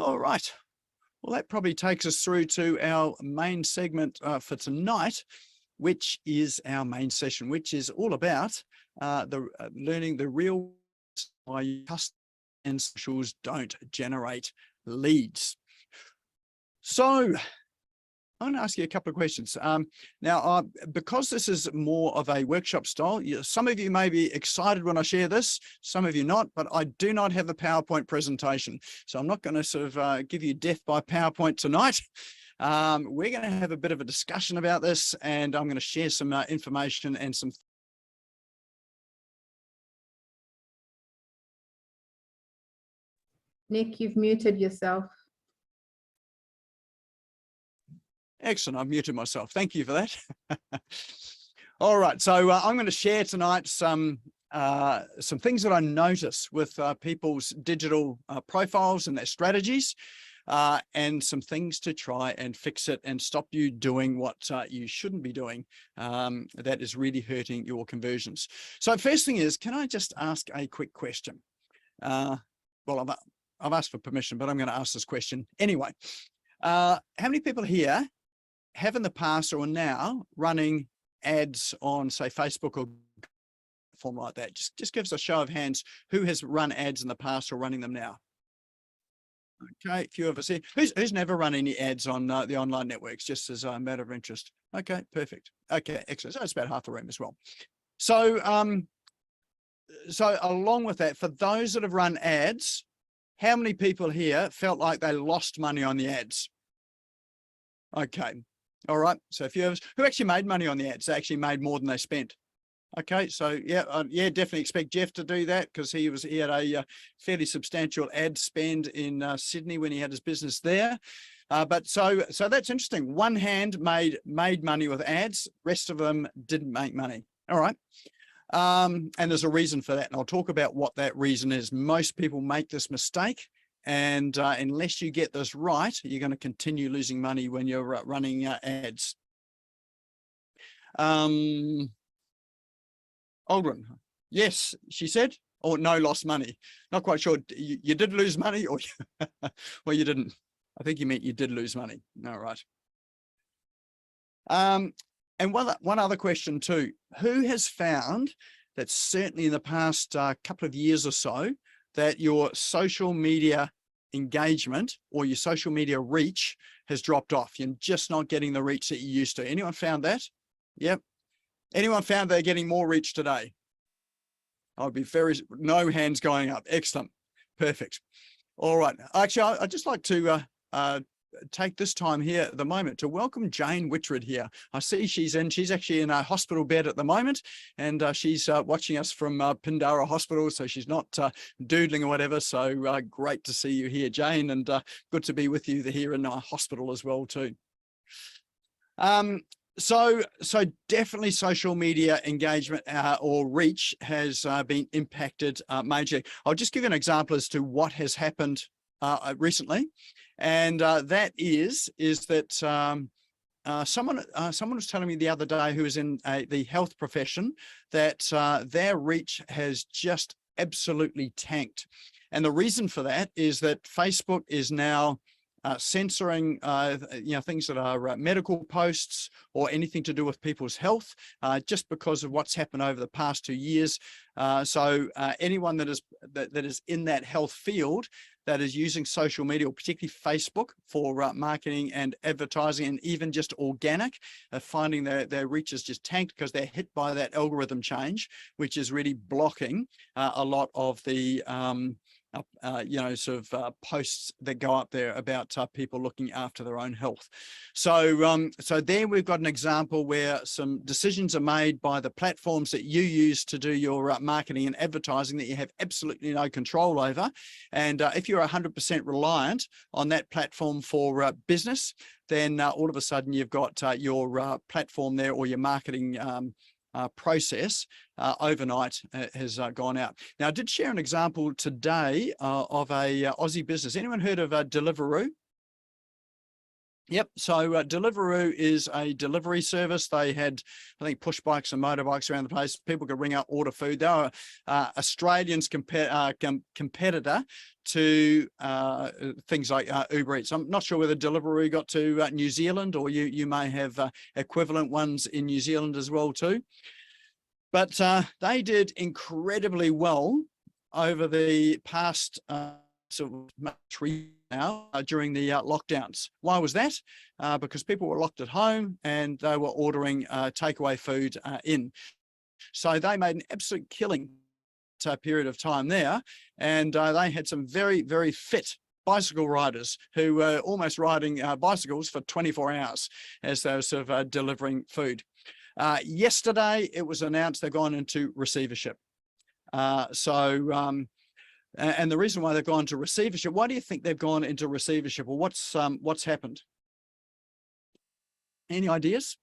All right. Well, that probably takes us through to our main segment for tonight, which is our main session, which is all about learning the real why customers and socials don't generate leads. So I'm going to ask you a couple of questions. Now, because this is more of a workshop style, some of you may be excited when I share this, some of you not, but I do not have a PowerPoint presentation. So I'm not going to sort of give you death by PowerPoint tonight. We're going to have a bit of a discussion about this, and I'm going to share some information and some. Nick, you've muted yourself. Excellent. I've muted myself. Thank you for that. All right. So I'm going to share tonight some things that I notice with people's digital profiles and their strategies, and some things to try and fix it and stop you doing what you shouldn't be doing that is really hurting your conversions. So first thing is, can I just ask a quick question? Well, I've asked for permission, but I'm going to ask this question anyway. How many people here have in the past or now running ads on, say, Facebook or form like that? Just give us a show of hands who has run ads in the past or running them now. Okay, a few of us here. Who's never run any ads on the online networks, just as a matter of interest? Okay, perfect. Okay, excellent. So it's about half the room as well. So, so along with that, for those that have run ads, how many people here felt like they lost money on the ads? Okay. All right. So a few of us who actually made money on the ads, they actually made more than they spent. Okay. So yeah, definitely expect Jeff to do that, because he had a fairly substantial ad spend in Sydney when he had his business there. But so that's interesting. One hand made money with ads, rest of them didn't make money. All right. And there's a reason for that. And I'll talk about what that reason is. Most people make this mistake. And unless you get this right, you're going to continue losing money when you're running ads. Aldrin, yes, she said, or no, lost money. Not quite sure. You did lose money, or well, you didn't. I think you meant you did lose money. All right. And one other question too. Who has found that certainly in the past couple of years or so, that your social media engagement or your social media reach has dropped off? You're just not getting the reach that you used to. Anyone found that? Yep. Anyone found they're getting more reach today? I'd be no hands going up. Excellent. Perfect. All right. Actually, I'd just like to take this time here at the moment to welcome Jane Whitred here. I see she's actually in a hospital bed at the moment, and she's watching us from Pindara Hospital, so she's not doodling or whatever. So great to see you here, Jane, and good to be with you here in our hospital as well too. So definitely social media engagement or reach has been impacted majorly. I'll just give you an example as to what has happened recently. And that is that someone was telling me the other day, who is in the health profession, that their reach has just absolutely tanked. And the reason for that is that Facebook is now censoring things that are medical posts or anything to do with people's health, just because of what's happened over the past 2 years. So anyone that is in that health field that is using social media, or particularly Facebook, for marketing and advertising, and even just organic, finding their reach is just tanked because they're hit by that algorithm change, which is really blocking a lot of the posts that go up there about people looking after their own health. So so there we've got an example where some decisions are made by the platforms that you use to do your marketing and advertising that you have absolutely no control over. And if you're 100% reliant on that platform for business, then all of a sudden you've got your platform there, or your marketing process overnight has gone out. Now, I did share an example today of a Aussie business. Anyone heard of Deliveroo? Yep. So Deliveroo is a delivery service. They had, I think, push bikes and motorbikes around the place. People could ring up, order food. They were Australians' competitor to things like Uber Eats. I'm not sure whether Deliveroo got to New Zealand, or you may have equivalent ones in New Zealand as well too. But they did incredibly well over the past sort of 3 now during the lockdowns. Why was that? Because people were locked at home and they were ordering takeaway food in. So they made an absolute killing period of time there, and they had some very, very fit bicycle riders who were almost riding bicycles for 24 hours as they were sort of delivering food. Yesterday, it was announced they've gone into receivership. And the reason why they've gone to receivership, why do you think they've gone into receivership, or what's happened? Any ideas?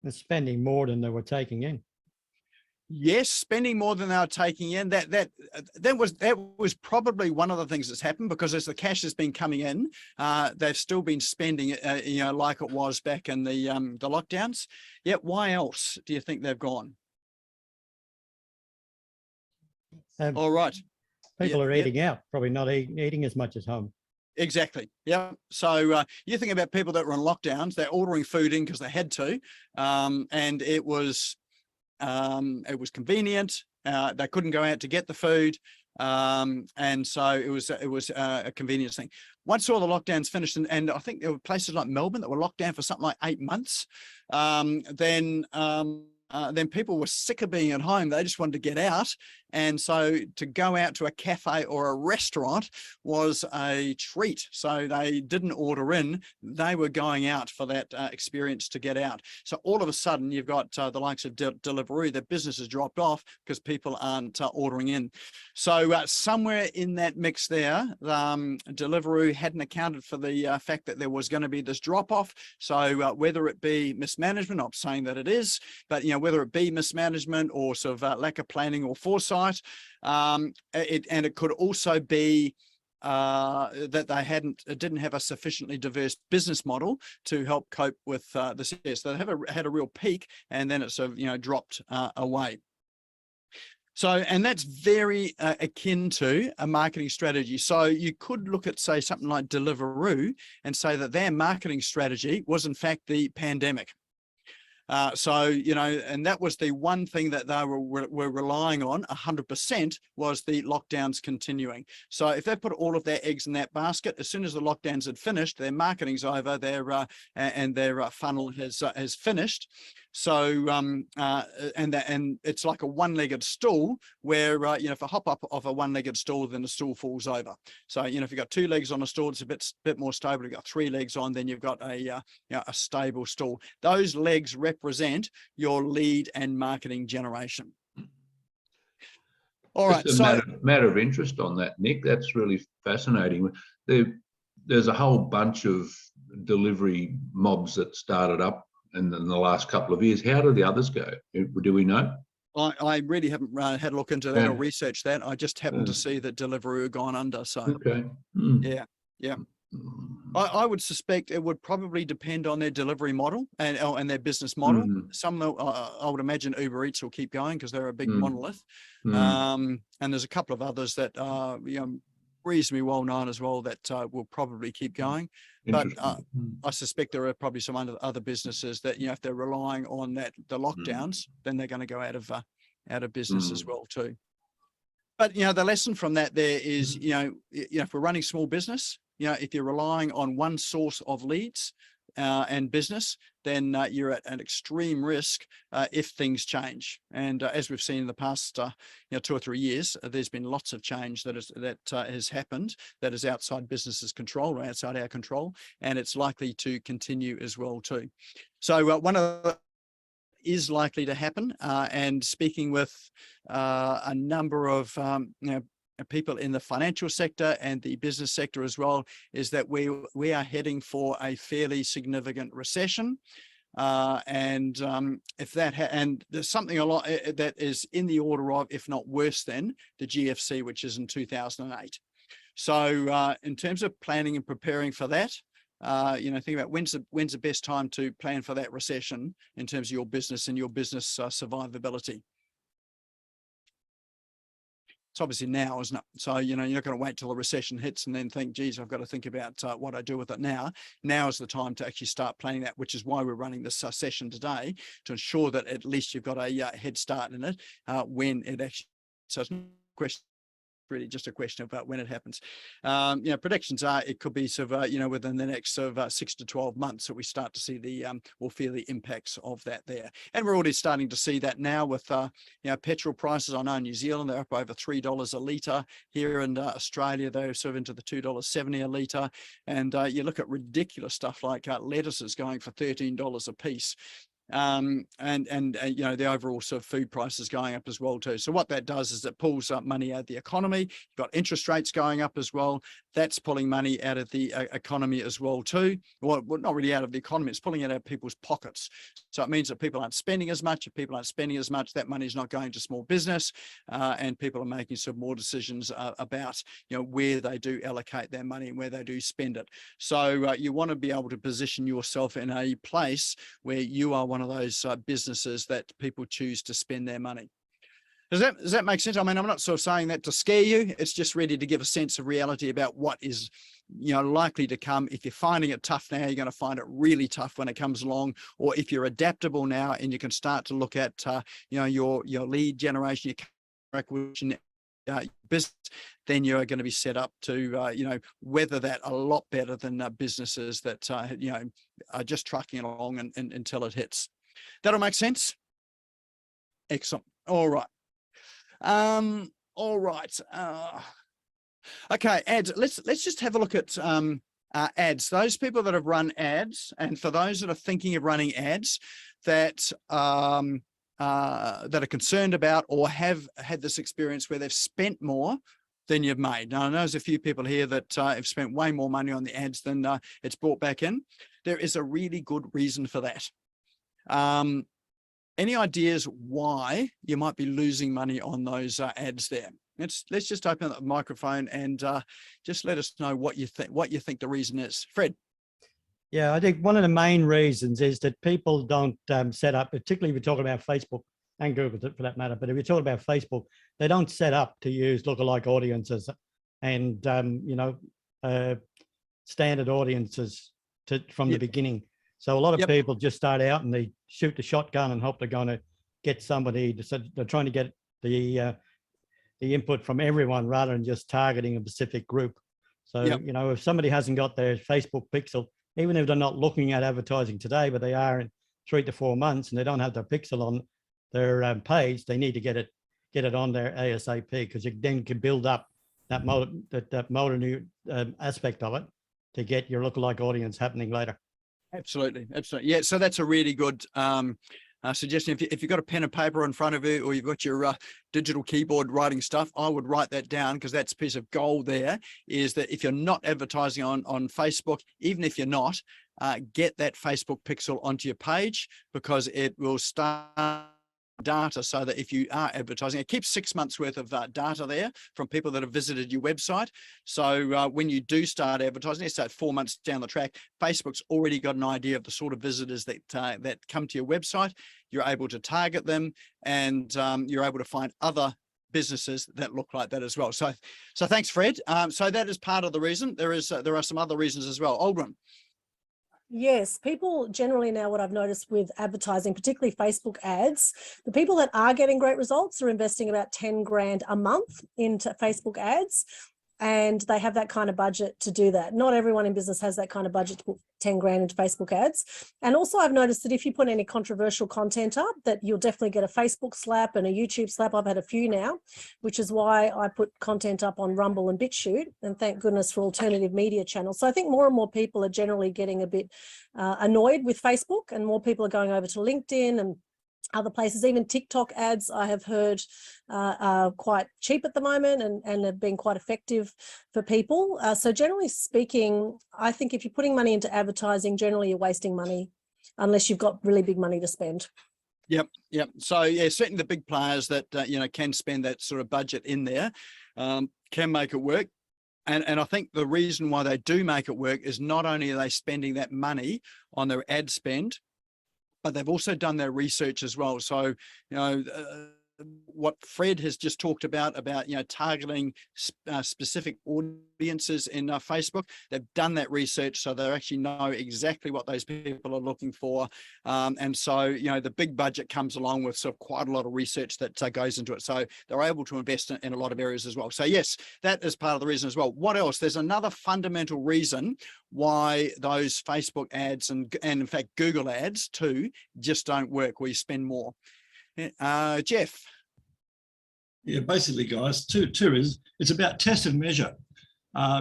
They're spending more than they were taking in. Yes, spending more than they were taking in. That was probably one of the things that's happened, because as the cash has been coming in, they've still been spending it, like it was back in the lockdowns. Yeah. Why else do you think they've gone? All right. People are eating out, probably not eating as much as home. Exactly. Yeah. So you think about people that were in lockdowns, they're ordering food in because they had to, and it was convenient. They couldn't go out to get the food, and so it was a convenience thing. Once all the lockdowns finished, and I think there were places like Melbourne that were locked down for something like 8 months, then people were sick of being at home. They just wanted to get out. And so to go out to a cafe or a restaurant was a treat. So they didn't order in, they were going out for that experience to get out. So all of a sudden you've got the likes of Deliveroo, their business has dropped off because people aren't ordering in. So somewhere in that mix there, Deliveroo hadn't accounted for the fact that there was going to be this drop off. So whether it be mismanagement, I'm saying that it is, but whether it be mismanagement or sort of lack of planning or foresight, and it could also be that they didn't have a sufficiently diverse business model to help cope with this. Yes, they had a real peak, and then it sort of dropped away. So, and that's very akin to a marketing strategy. So you could look at, say, something like Deliveroo and say that their marketing strategy was in fact the pandemic. And that was the one thing that they were relying on 100% was the lockdowns continuing. So if they put all of their eggs in that basket, as soon as the lockdowns had finished, their marketing's over, their funnel has finished. So and it's like a one-legged stool where if I hop up off a one-legged stool, then the stool falls over. So if you've got 2 legs on a stool, it's a bit more stable. You've got 3 legs on, then you've got a stable stool. Those legs represent your lead and marketing generation. All right. Just a matter of interest on that, Nick. That's really fascinating. There's a whole bunch of delivery mobs that started up in the last couple of years. How do the others go? Do we know? I really haven't had a look into that or researched that. I just happened to see that Deliveroo had gone under. So okay. Yeah. I would suspect it would probably depend on their delivery model and their business model. Some I would imagine Uber Eats will keep going because they're a big monolith. And there's a couple of others that are reasonably well known as well that will probably keep going. But I suspect there are probably some other businesses that if they're relying on the lockdowns, then they're going to go out of business as well too. But the lesson from that there is if we're running small business, if you're relying on one source of leads and business, then you're at an extreme risk if things change. And as we've seen in the past 2 or 3 years, there's been lots of change that has happened that is outside business's control or outside our control, and it's likely to continue as well too. So one of the is likely to happen, and speaking with a number of people in the financial sector and the business sector as well, is that we are heading for a fairly significant recession. If that and there's something a lot that is in the order of, if not worse than the GFC, which is in 2008. So in terms of planning and preparing for that, think about when's the best time to plan for that recession in terms of your business and your business survivability. It's obviously now, isn't it? So, you're not going to wait till the recession hits and then think, geez, I've got to think about what I do with it now. Now is the time to actually start planning that, which is why we're running this session today, to ensure that at least you've got a head start in it when it actually, so it's not a question, really just a question about when it happens. Predictions are it could be sort of within the next sort of 6 to 12 months that we start to see or feel the impacts of that there. And we're already starting to see that now with petrol prices. I know in New Zealand they're up over $3 a litre. Here in Australia they're sort of into the $2.70 a litre. And you look at ridiculous stuff like lettuces going for $13 a piece. The overall sort of food prices going up as well too. So what that does is it pulls up money out of the economy. You've got interest rates going up as well. That's pulling money out of the economy as well too. Well, not really out of the economy, it's pulling it out of people's pockets. So it means that people aren't spending as much. If people aren't spending as much, that money is not going to small business, and people are making some more decisions about where they do allocate their money and where they do spend it. So you want to be able to position yourself in a place where you are one of those businesses that people choose to spend their money. Does that make sense? I mean, I'm not sort of saying that to scare you. It's just ready to give a sense of reality about what is likely to come. If you're finding it tough now, you're going to find it really tough when it comes along. Or if you're adaptable now and you can start to look at your lead generation, your acquisition business, then you're going to be set up to weather that a lot better than businesses that are just trucking along until it hits. That'll make sense. Excellent. All right. All right. Okay, ads. Let's just have a look at ads. Those people that have run ads, and for those that are thinking of running ads, that are concerned about or have had this experience where they've spent more than you've made. Now, I know there's a few people here that have spent way more money on the ads than it's brought back in. There is a really good reason for that. Any ideas why you might be losing money on those ads there? Let's just open up the microphone and just let us know what you think the reason is. Fred. Yeah, I think one of the main reasons is that people don't set up, particularly if you're talking about Facebook and Google for that matter, but if you're talking about Facebook, they don't set up to use lookalike audiences and, standard audiences from the beginning. So a lot of people just start out and they shoot the shotgun and hope they're going to get somebody. So they're trying to get the input from everyone rather than just targeting a specific group. So, if somebody hasn't got their Facebook pixel, even if they're not looking at advertising today, but they are in 3 to 4 months and they don't have their pixel on their page, they need to get it on there ASAP, because you then can build up that motor aspect of it to get your lookalike audience happening later. Absolutely. Yeah, so that's a really good suggestion. If you've got a pen and paper in front of you, or you've got your digital keyboard writing stuff, I would write that down, because that's a piece of gold there, is that if you're not advertising on Facebook, even if you're not, get that Facebook pixel onto your page, because it will start data, so that if you are advertising, it keeps 6 months worth of data there from people that have visited your website. So when you do start advertising, let's say 4 months down the track, Facebook's already got an idea of the sort of visitors that come to your website. You're able to target them, and you're able to find other businesses that look like that as well. So thanks, Fred. So that is part of the reason. There are some other reasons as well. Aldrin. Yes, people generally now, what I've noticed with advertising, particularly Facebook ads, the people that are getting great results are investing about 10 grand a month into Facebook ads, and they have that kind of budget to do that. Not everyone in business has that kind of budget to put 10 grand into Facebook ads. And also I've noticed that if you put any controversial content up, that you'll definitely get a Facebook slap and a YouTube slap. I've had a few now, which is why I put content up on Rumble and BitChute, and thank goodness for alternative media channels. So I think more and more people are generally getting a bit annoyed with Facebook, and more people are going over to LinkedIn and other places. Even TikTok ads, I have heard, are quite cheap at the moment and have been quite effective for people. So generally speaking, I think if you're putting money into advertising, generally you're wasting money. unless you've got really big money to spend. Yep. So yeah, certainly the big players that can spend that sort of budget in there can make it work. And I think the reason why they do make it work is not only are they spending that money on their ad spend, but they've also done their research as well. So, what Fred has just talked about targeting specific audiences in Facebook, they've done that research, so they actually know exactly what those people are looking for. And so, the big budget comes along with sort of quite a lot of research that goes into it. So they're able to invest in a lot of areas as well. So yes, that is part of the reason as well. What else? There's another fundamental reason why those Facebook ads and in fact Google ads too just don't work, where you spend more. Jeff. Yeah, basically, guys, two is it's about test and measure.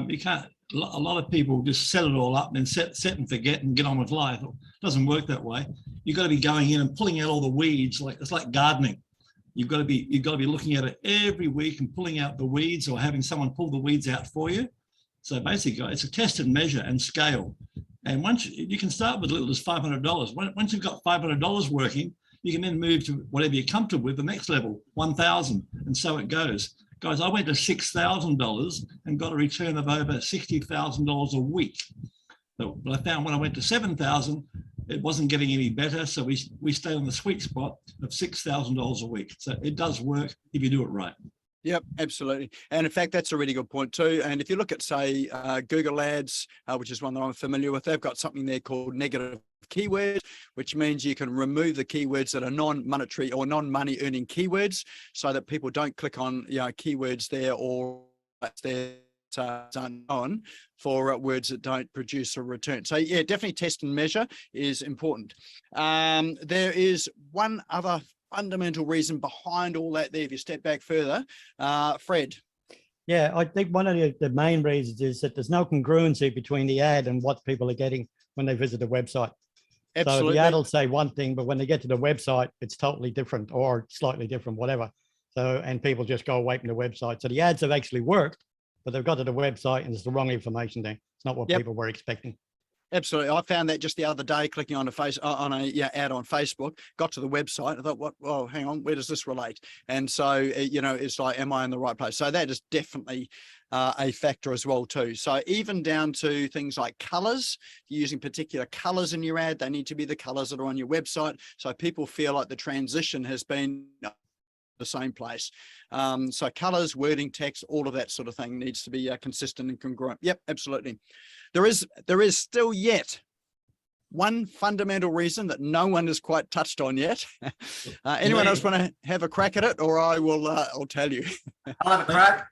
You can't. A lot of people just set it all up and set and forget and get on with life. It doesn't work that way. You've got to be going in and pulling out all the weeds. It's like gardening. You've got to be looking at it every week and pulling out the weeds, or having someone pull the weeds out for you. So basically, it's a test and measure and scale. And once you can start with little as $500. Once you've got $500 working, you can then move to whatever you're comfortable with, the next level, 1,000, and so it goes. Guys, I went to $6,000 and got a return of over $60,000 a week. But I found when I went to 7,000, it wasn't getting any better. So we stayed on the sweet spot of $6,000 a week. So it does work if you do it right. Yep, absolutely. And in fact, that's a really good point too. And if you look at, say, Google Ads, which is one that I'm familiar with, they've got something there called negative keywords, which means you can remove the keywords that are non-monetary or non-money earning keywords, so that people don't click on keywords there, or they're unknown for words that don't produce a return. So yeah, definitely test and measure is important. There is one other fundamental reason behind all that there, if you step back further. Fred. Yeah, I think one of the main reasons is that there's no congruency between the ad and what people are getting when they visit the website. Absolutely. So the ad will say one thing, but when they get to the website, it's totally different or slightly different, whatever. So, and people just go away from the website. So the ads have actually worked, but they've got to the website and there's the wrong information there. It's not what people were expecting. Absolutely. I found that just the other day, clicking on a ad on Facebook, got to the website. I thought, what? Oh, hang on, where does this relate? And so, it's like, am I in the right place? So that is definitely a factor as well too. So even down to things like colors, using particular colors in your ad, they need to be the colors that are on your website, so people feel like the transition has been the same place. So colors, wording, text, all of that sort of thing needs to be consistent and congruent. Yep, absolutely. There is still yet one fundamental reason that no one has quite touched on yet. Anyone else want to have a crack at it, or I'll tell you? I'll have a crack.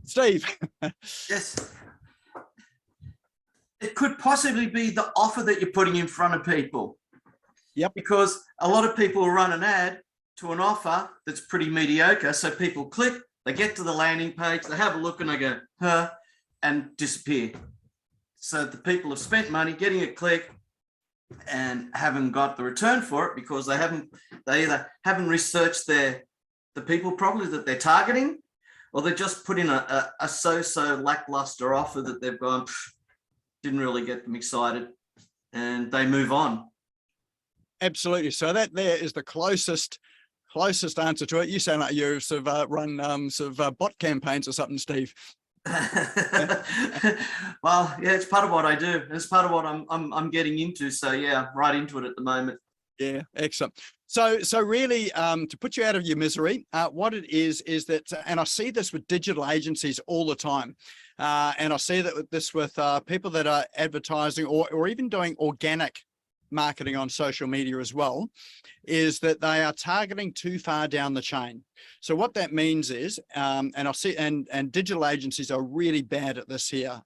Steve. Yes. It could possibly be the offer that you're putting in front of people. Yep. Because a lot of people run an ad to an offer that's pretty mediocre. So people click, they get to the landing page, they have a look and they go, huh, and disappear. So the people have spent money getting a click and haven't got the return for it because they either haven't researched the people properly that they're targeting, or they just put in a so-so lackluster offer that they've gone, didn't really get them excited, and they move on. Absolutely. So that there is the closest answer to it. You sound like you sort of run bot campaigns or something, Steve. Well, yeah, it's part of what I do. It's part of what I'm getting into. So yeah, right into it at the moment. Yeah, excellent. So really, to put you out of your misery, what it is that, and I see this with digital agencies all the time, and I see that with people that are advertising or even doing organic marketing on social media as well, is that they are targeting too far down the chain. So what that means is, and I see, and digital agencies are really bad at this here.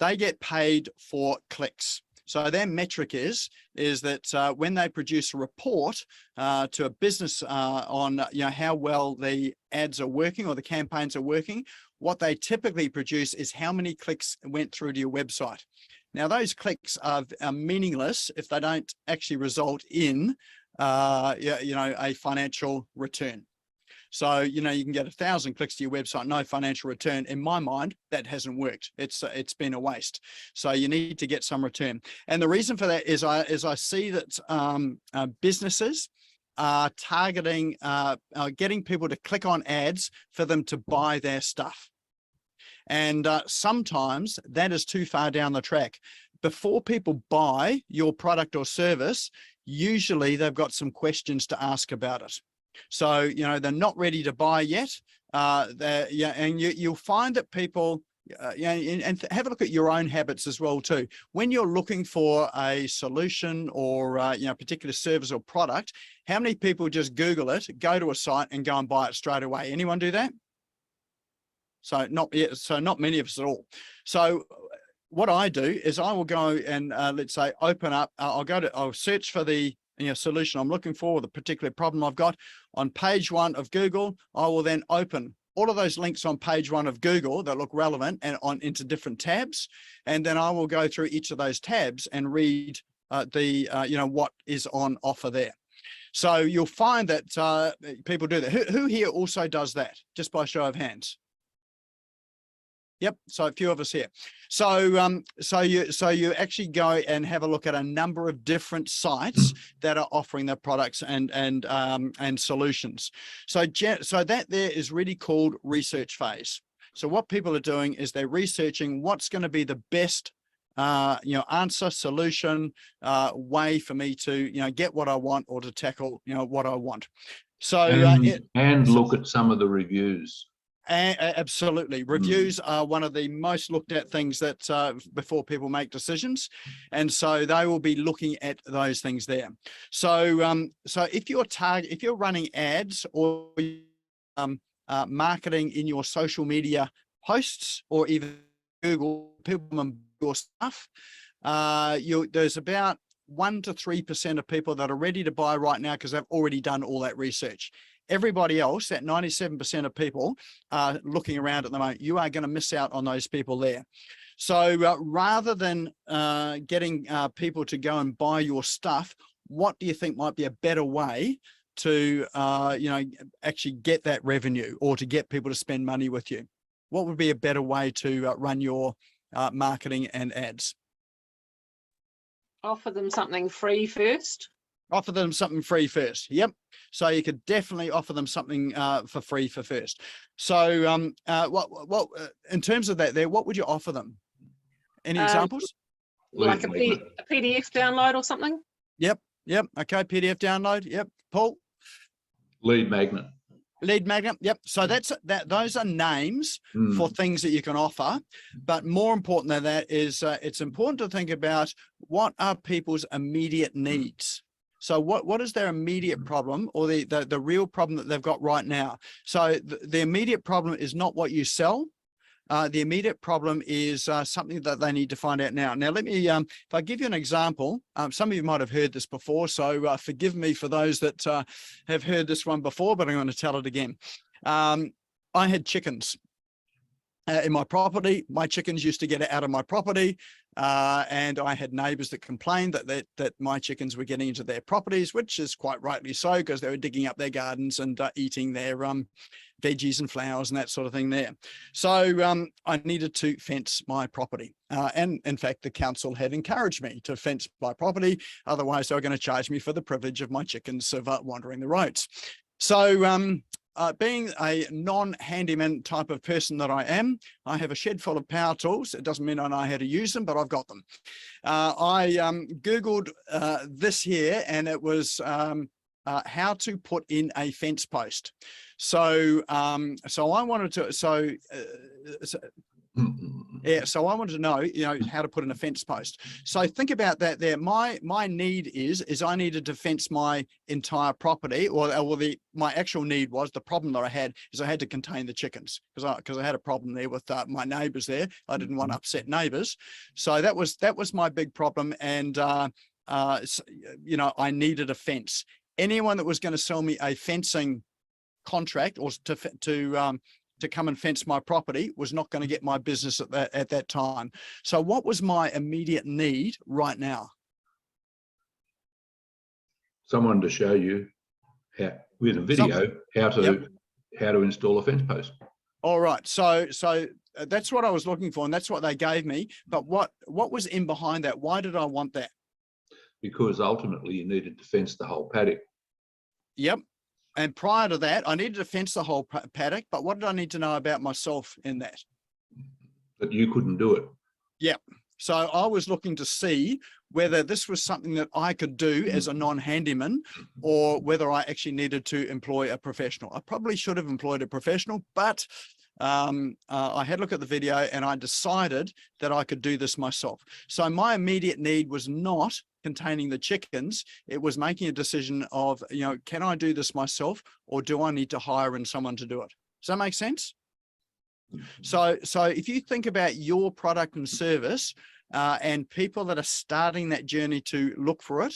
They get paid for clicks. So their metric is that when they produce a report to a business on how well the ads are working or the campaigns are working, what they typically produce is how many clicks went through to your website. Now those clicks are meaningless if they don't actually result in a financial return. So, you know, you can get 1,000 clicks to your website, no financial return. In my mind, that hasn't worked. It's been a waste. So you need to get some return. And the reason for that is I see that businesses are targeting, getting people to click on ads for them to buy their stuff. And sometimes that is too far down the track. Before people buy your product or service, usually they've got some questions to ask about it. So, you know, they're not ready to buy yet. And you'll find that people, and have a look at your own habits as well too. When you're looking for a solution or you know, particular service or product, how many people just Google it, go to a site and go and buy it straight away? Anyone do that? So not many of us at all. So what I do is I will go and let's say open up, I'll search for the solution I'm looking for, the particular problem I've got on page 1 of Google. I will then open all of those links on page 1 of Google that look relevant and into different tabs. And then I will go through each of those tabs and read what is on offer there. So you'll find that people do that. Who here also does that? Just by show of hands. Yep, so a few of us here. So you actually go and have a look at a number of different sites that are offering their products and solutions. So that there is really called research phase. So what people are doing is they're researching what's going to be the best answer, solution, way for me to get what I want or to tackle what I want. So and look at some of the reviews. Absolutely. Reviews are one of the most looked at things that before people make decisions. And so they will be looking at those things there. So if you're running ads or marketing in your social media posts or even Google, people your stuff, there's about 1 to 3% of people that are ready to buy right now because they've already done all that research. Everybody else, that 97% of people are looking around at the moment. You are going to miss out on those people there. So rather than getting people to go and buy your stuff, what do you think might be a better way to actually get that revenue or to get people to spend money with you? What would be a better way to run your marketing and ads? Offer them something free first. Offer them something free first. Yep. So you could definitely offer them something for free for first. So what in terms of that there, what would you offer them? Any examples? Like a PDF download or something? Yep. Okay, PDF download. Yep. Paul? Lead magnet. Lead magnet. Yep. So those are names for things that you can offer. But more important than that is it's important to think about what are people's immediate needs. So what is their immediate problem or the real problem that they've got right now? So the immediate problem is not what you sell. The immediate problem is something that they need to find out now. Now, let me, if I give you an example, some of you might have heard this before, so forgive me for those that have heard this one before, but I'm going to tell it again. I had chickens in my property. My chickens used to get out of my property. And I had neighbours that complained that my chickens were getting into their properties, which is quite rightly so, because they were digging up their gardens and eating their veggies and flowers and that sort of thing there. So I needed to fence my property. And in fact, the council had encouraged me to fence my property. Otherwise, they were going to charge me for the privilege of my chickens of wandering the roads. So being a non-handyman type of person that I am, I have a shed full of power tools. It doesn't mean I know how to use them, but I've got them. I Googled this here, and it was how to put in a fence post. So so I wanted to, so I wanted to know, how to put in a fence post. So think about that there. My need is I needed to fence my entire property, or my actual need was, the problem that I had is I had to contain the chickens because I had a problem there with my neighbours there. I didn't want to upset neighbours. So that was my big problem. And, I needed a fence. Anyone that was going to sell me a fencing contract or to come and fence my property was not going to get my business at that time. So what was my immediate need right now? Someone to show you how, with a video, how to how to install a fence post. All right. So that's what I was looking for, and that's what they gave me. But what was in behind that? Why did I want that? Because ultimately you needed to fence the whole paddock. Yep. And prior to that, I needed to fence the whole paddock. But what did I need to know about myself in that? That you couldn't do it. Yep. So I was looking to see whether this was something that I could do as a non-handyman, or whether I actually needed to employ a professional. I probably should have employed a professional, but I had a look at the video and I decided that I could do this myself. So my immediate need was not containing the chickens. It was making a decision of, you know, can I do this myself, or do I need to hire in someone to do it? Does that make sense? So if you think about your product and service and people that are starting that journey to look for it,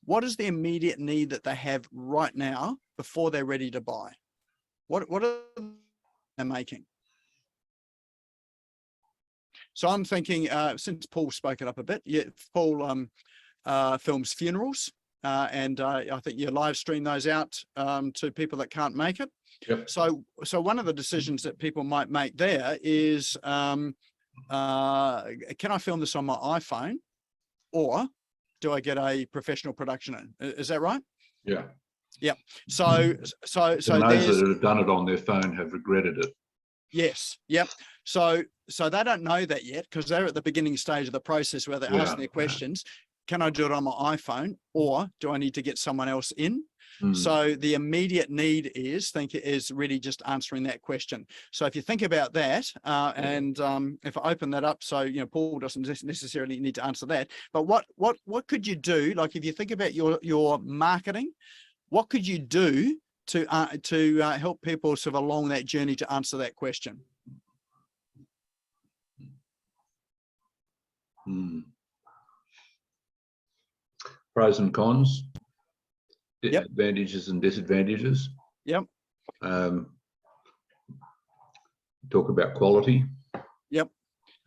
what is the immediate need that they have right now before they're ready to buy? What are they making? So I'm thinking, since Paul spoke it up a bit, yeah, Paul films funerals, and I think you live stream those out to people that can't make it. Yep. So one of the decisions that people might make there is, can I film this on my iPhone, or do I get a professional production in? Is that right? Yeah. Yep. So those that have done it on their phone have regretted it. Yes. Yep. So they don't know that yet, because they're at the beginning stage of the process where they're asking their questions. Can I do it on my iPhone, or do I need to get someone else in? So the immediate need is really just answering that question. So if you think about that, and if I open that up, so, you know, Paul doesn't necessarily need to answer that, but what could you do? Like, if you think about your marketing, what could you do to help people sort of along that journey to answer that question? Pros and cons. Yep. Advantages and disadvantages. Yep. Talk about quality. Yep.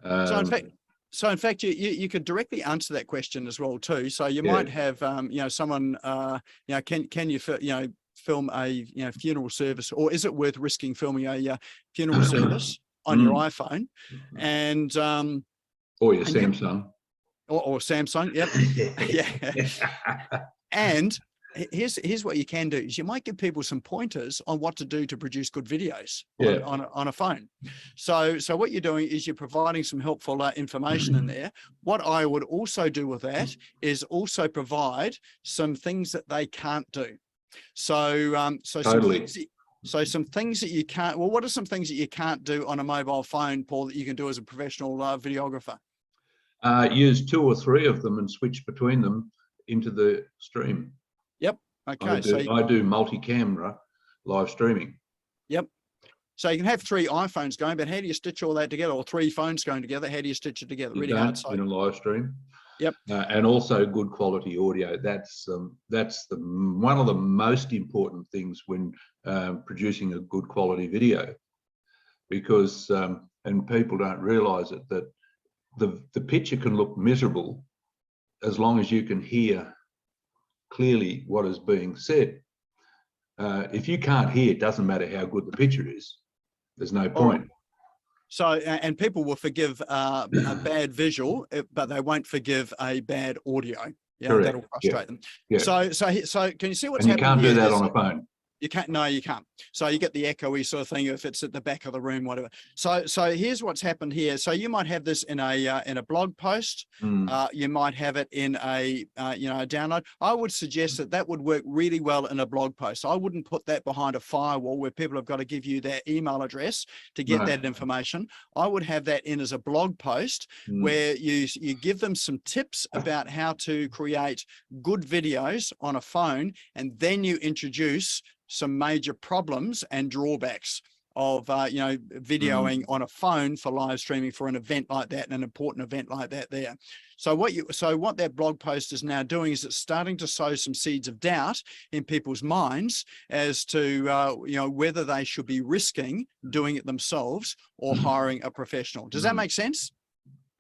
So in fact, you could directly answer that question as well too. So you might have you know, someone you know, can you film a funeral service, or is it worth risking filming a funeral service on your iPhone, and or your Samsung. Or Samsung, yep. Yeah. And here's what you can do is you might give people some pointers on what to do to produce good videos on a phone. So what you're doing is you're providing some helpful information in there. What I would also do with that is also provide some things that they can't do. So Totally. some things that you can't, well, what are some things that you can't do on a mobile phone, Paul, that you can do as a professional videographer? Use 2 or 3 of them and switch between them into the stream. Yep. Okay. I do multi-camera live streaming. Yep. So you can have 3 iPhones going, but how do you stitch all that together? Or 3 phones going together? How do you stitch it together? Really hard. In a live stream. Yep. And also good quality audio. That's one of the most important things when producing a good quality video, because and people don't realise it, that the picture can look miserable as long as you can hear clearly what is being said. If you can't hear, it doesn't matter how good the picture is. There's no point. So, and people will forgive a bad visual, but they won't forgive a bad audio. Yeah, correct. That'll frustrate them. Yeah. So can you see what's and you happening? You can't do that on a phone. You can't. No, you can't. So you get the echoey sort of thing if it's at the back of the room, whatever. So here's what's happened here. So you might have this in a blog post. You might have it in a a download. I would suggest that would work really well in a blog post. I wouldn't put that behind a firewall where people have got to give you their email address to get that information. I would have that in as a blog post where you give them some tips about how to create good videos on a phone, and then you introduce some major problems and drawbacks of videoing on a phone for live streaming for an event like that, and an important event like that there. So what that blog post is now doing is it's starting to sow some seeds of doubt in people's minds as to whether they should be risking doing it themselves or hiring a professional. Does that make sense?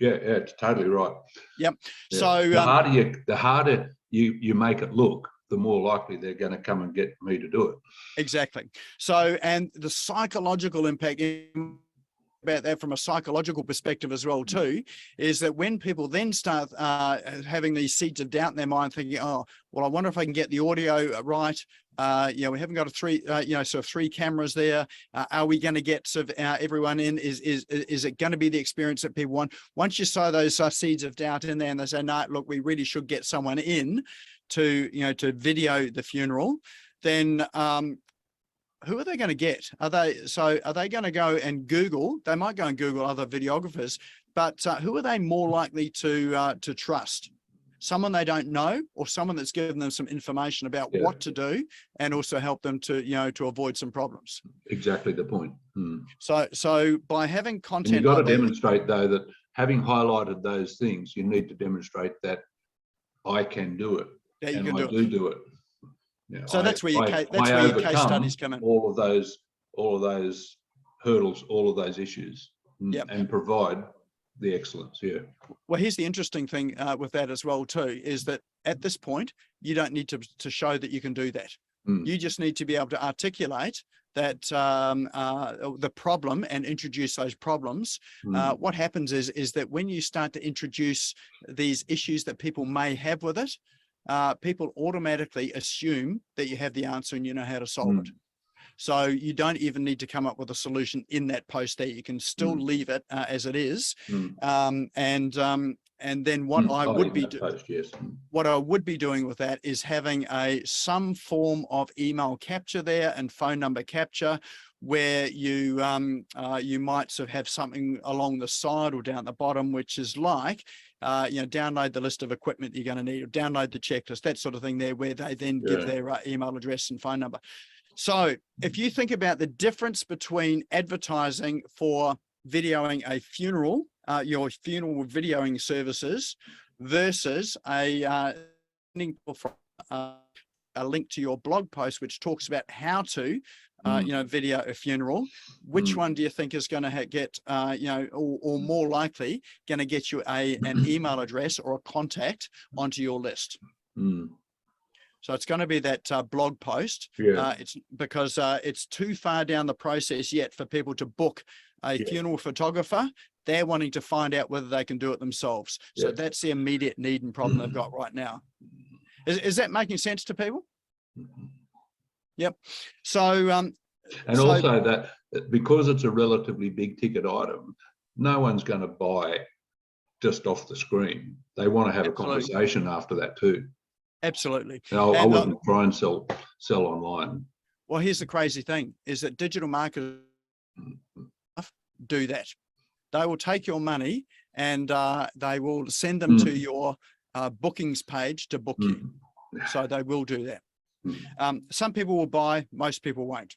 Yeah, it's totally right. Yep. Yeah. So the harder you make it look, the more likely they're going to come and get me to do it. Exactly. So, and the psychological impact about that from a psychological perspective as well too, is that when people then start having these seeds of doubt in their mind, thinking, oh, well, I wonder if I can get the audio right. You know, we haven't got sort of three cameras there. Are we going to get sort of everyone in? Is it going to be the experience that people want? Once you sow those seeds of doubt in there, and they say, no, look, we really should get someone in to, you know, to video the funeral, then who are they going to get? Are they going to go and Google? They might go and Google other videographers, but who are they more likely to trust? Someone they don't know, or someone that's given them some information about what to do, and also help them to, you know, to avoid some problems. Exactly the point. So by having content, you've got to demonstrate though that having highlighted those things, you need to demonstrate that I can do it, and I do it. You know, so that's where your case studies come in. All of those hurdles, all of those issues, and provide the excellence. Yeah. Well, here's the interesting thing with that as well too, is that at this point you don't need to show that you can do that. You just need to be able to articulate that the problem and introduce those problems. What happens is that when you start to introduce these issues that people may have with it, people automatically assume that you have the answer and you know how to solve it. So you don't even need to come up with a solution in that post there. You can still leave it as it is. And then what I would be what I would be doing with that is having some form of email capture there and phone number capture, where you you might sort of have something along the side or down the bottom, which is like, you know, download the list of equipment you're going to need, or download the checklist, that sort of thing there, where they then give their email address and phone number. So if you think about the difference between advertising for videoing a funeral, your funeral videoing services, versus a link to your blog post, which talks about how to you know, video a funeral, which one do you think is going to get you know, or more likely going to get you an email address or a contact onto your list? So it's going to be that blog post. It's because it's too far down the process yet for people to book a funeral photographer. They're wanting to find out whether they can do it themselves. So that's the immediate need and problem they've got right now. Is that making sense to people? Yep. So and also that because it's a relatively big ticket item, no one's going to buy just off the screen. They want to have a conversation after that too. Absolutely. I wouldn't try and sell online. Well, here's the crazy thing, is that digital marketers do that. They will take your money and they will send them to your bookings page to book you. So they will do that. Some people will buy, most people won't.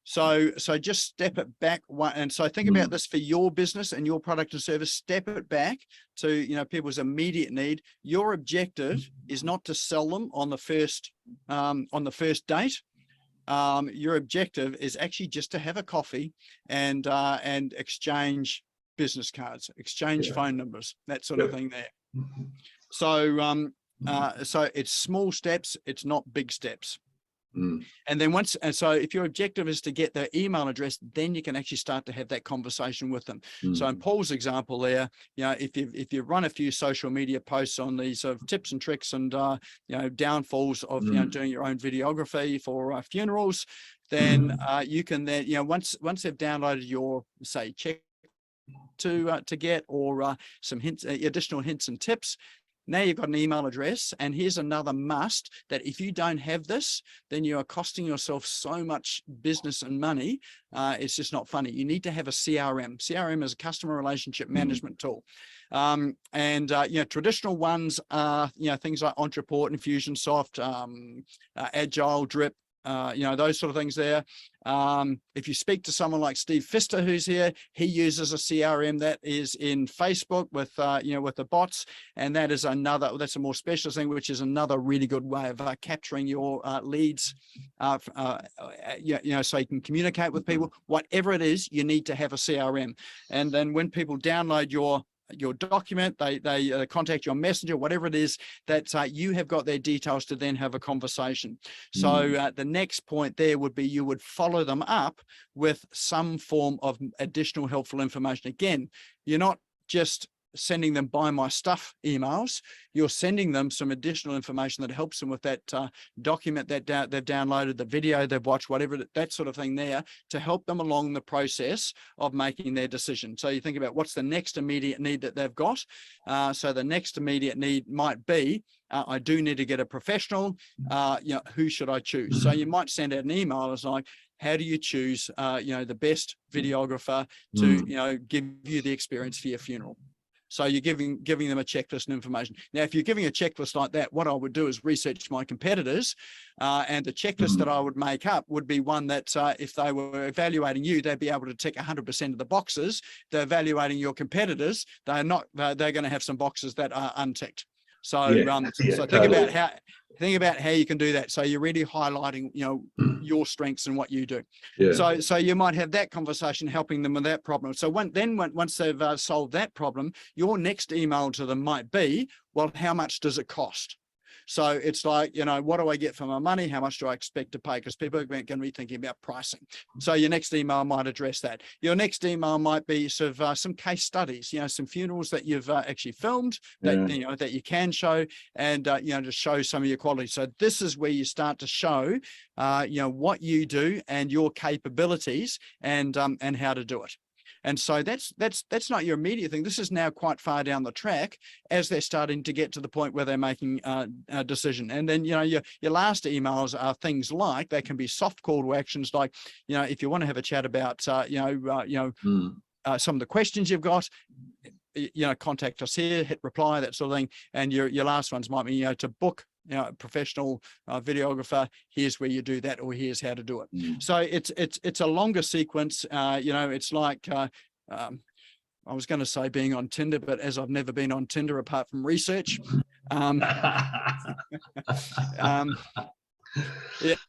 So just step it back one, and so think about this for your business and your product and service. Step it back to, you know, people's immediate need. Your objective is not to sell them on the first date. Your objective is actually just to have a coffee and exchange business cards, exchange phone numbers, that sort of thing there. So so it's small steps, it's not big steps. And then so if your objective is to get their email address, then you can actually start to have that conversation with them. So in Paul's example there, you know, if you run a few social media posts on these sort of tips and tricks and you know, downfalls of you know, doing your own videography for funerals, then you can then, you know, once they've downloaded your, say, check to get, or some hints, additional hints and tips, now you've got an email address. And here's another must, that if you don't have this, then you are costing yourself so much business and money. It's just not funny. You need to have a CRM. CRM is a customer relationship management tool. And you know, traditional ones are, you know, things like Entreport, Infusionsoft, Agile, Drip, you know, those sort of things there. If you speak to someone like Steve Pfister, who's here, he uses a CRM that is in Facebook with, you know, with the bots. And that is that's a more specialist thing, which is another really good way of capturing your leads, you know, so you can communicate with people. Whatever it is, you need to have a CRM. And then when people download your your document, they contact your messenger, whatever it is, that you have got their details to then have a conversation. So the next point there would be you would follow them up with some form of additional helpful information. Again, you're not just sending them buy my stuff emails, you're sending them some additional information that helps them with that document that they've downloaded, the video they've watched, whatever, that sort of thing there, to help them along the process of making their decision. So you think about what's the next immediate need that they've got. So the next immediate need might be, I do need to get a professional, who should I choose? So you might send out an email as like, how do you choose, the best videographer to, give you the experience for your funeral? So you're giving them a checklist and information. Now, if you're giving a checklist like that, what I would do is research my competitors, and the checklist that I would make up would be one that if they were evaluating you, they'd be able to tick 100% of the boxes. They're evaluating your competitors. They're not. They're going to have some boxes that are unticked. So, think about how you can do that. So you're really highlighting, your strengths and what you do. Yeah. So you might have that conversation helping them with that problem. So once they've solved that problem, your next email to them might be, well, how much does it cost? So it's like, what do I get for my money? How much do I expect to pay? Because people are going to be thinking about pricing. So your next email might address that. Your next email might be sort of some case studies, some funerals that you've actually filmed that, that you can show, and, to show some of your quality. So this is where you start to show, what you do and your capabilities and how to do it. And so that's not your immediate thing. This is now quite far down the track as they're starting to get to the point where they're making a decision. And then, your last emails are things like, they can be soft call to actions, like, if you want to have a chat about, some of the questions you've got, contact us here, hit reply, that sort of thing. And your last ones might be, to book professional videographer, here's where you do that, or here's how to do it. So it's a longer sequence. It's like, I was going to say being on Tinder, but as I've never been on Tinder apart from research, it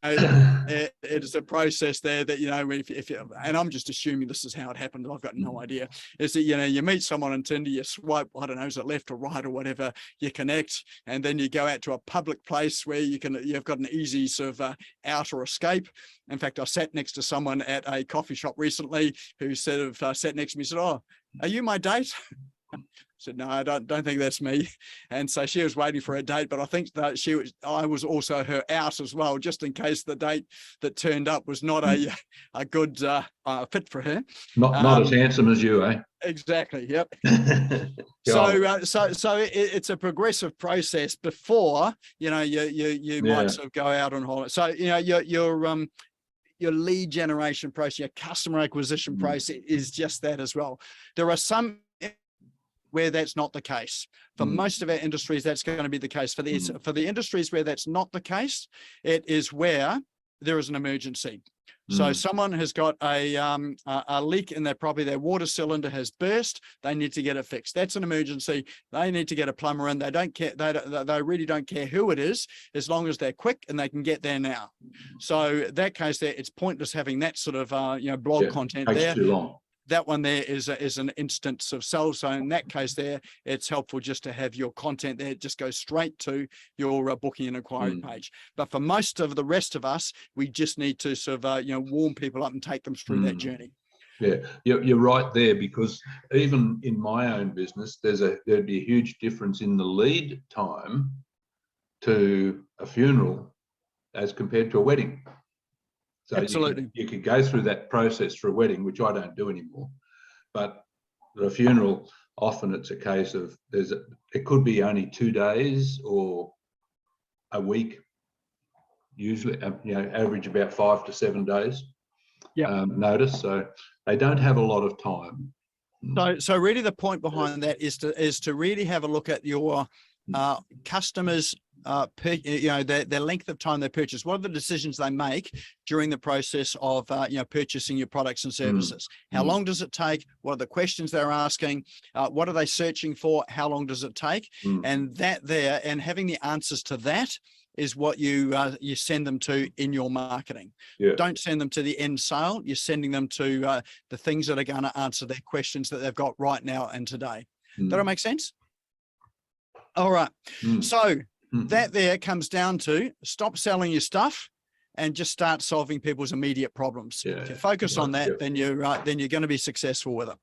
is a process there that, if you, and I'm just assuming this is how it happened, I've got no idea, is that, you meet someone on Tinder, you swipe, I don't know, is it left or right or whatever, you connect, and then you go out to a public place where you've got an easy sort of out or escape. In fact, I sat next to someone at a coffee shop recently who sat next to me and said, "Oh, are you my date?" I said, "No, I don't think that's me." And so she was waiting for a date, but I think that I was also her out as well, just in case the date that turned up was not a good fit for her. Not as handsome as you, eh? Exactly. Yep. So it's a progressive process before, you might sort of go out on holiday. So, your lead generation process, your customer acquisition process is just that as well. There are some where that's not the case. For most of our industries, that's going to be the case. For the industries where that's not the case, it is where there is an emergency. So someone has got a leak in their property, their water cylinder has burst, they need to get it fixed. That's an emergency. They need to get a plumber in. They don't care, they really don't care who it is, as long as they're quick and they can get there now. So that case there, it's pointless having that sort of blog content there. Too long. That one there is an instance of sell. So in that case there, it's helpful just to have your content there, just go straight to your booking and inquiry page. But for most of the rest of us, we just need to sort of, warm people up and take them through that journey. Yeah, you're right there, because even in my own business, there'd be a huge difference in the lead time to a funeral as compared to a wedding. So absolutely, you could go through that process for a wedding, which I don't do anymore. But for a funeral, often it's a case of it could be only 2 days or a week, usually, average about 5 to 7 days notice. So they don't have a lot of time. So really the point behind that is to really have a look at your customers, their length of time they purchase. What are the decisions they make during the process of purchasing your products and services? How long does it take? What are the questions they're asking? What are they searching for? How long does it take? And and having the answers to that is what you send them to in your marketing. Don't send them to the end sale. You're sending them to the things that are going to answer their questions that they've got right now and today. That make sense? All right. So that there comes down to stop selling your stuff and just start solving people's immediate problems. If you focus on that, then you're going to be successful with it.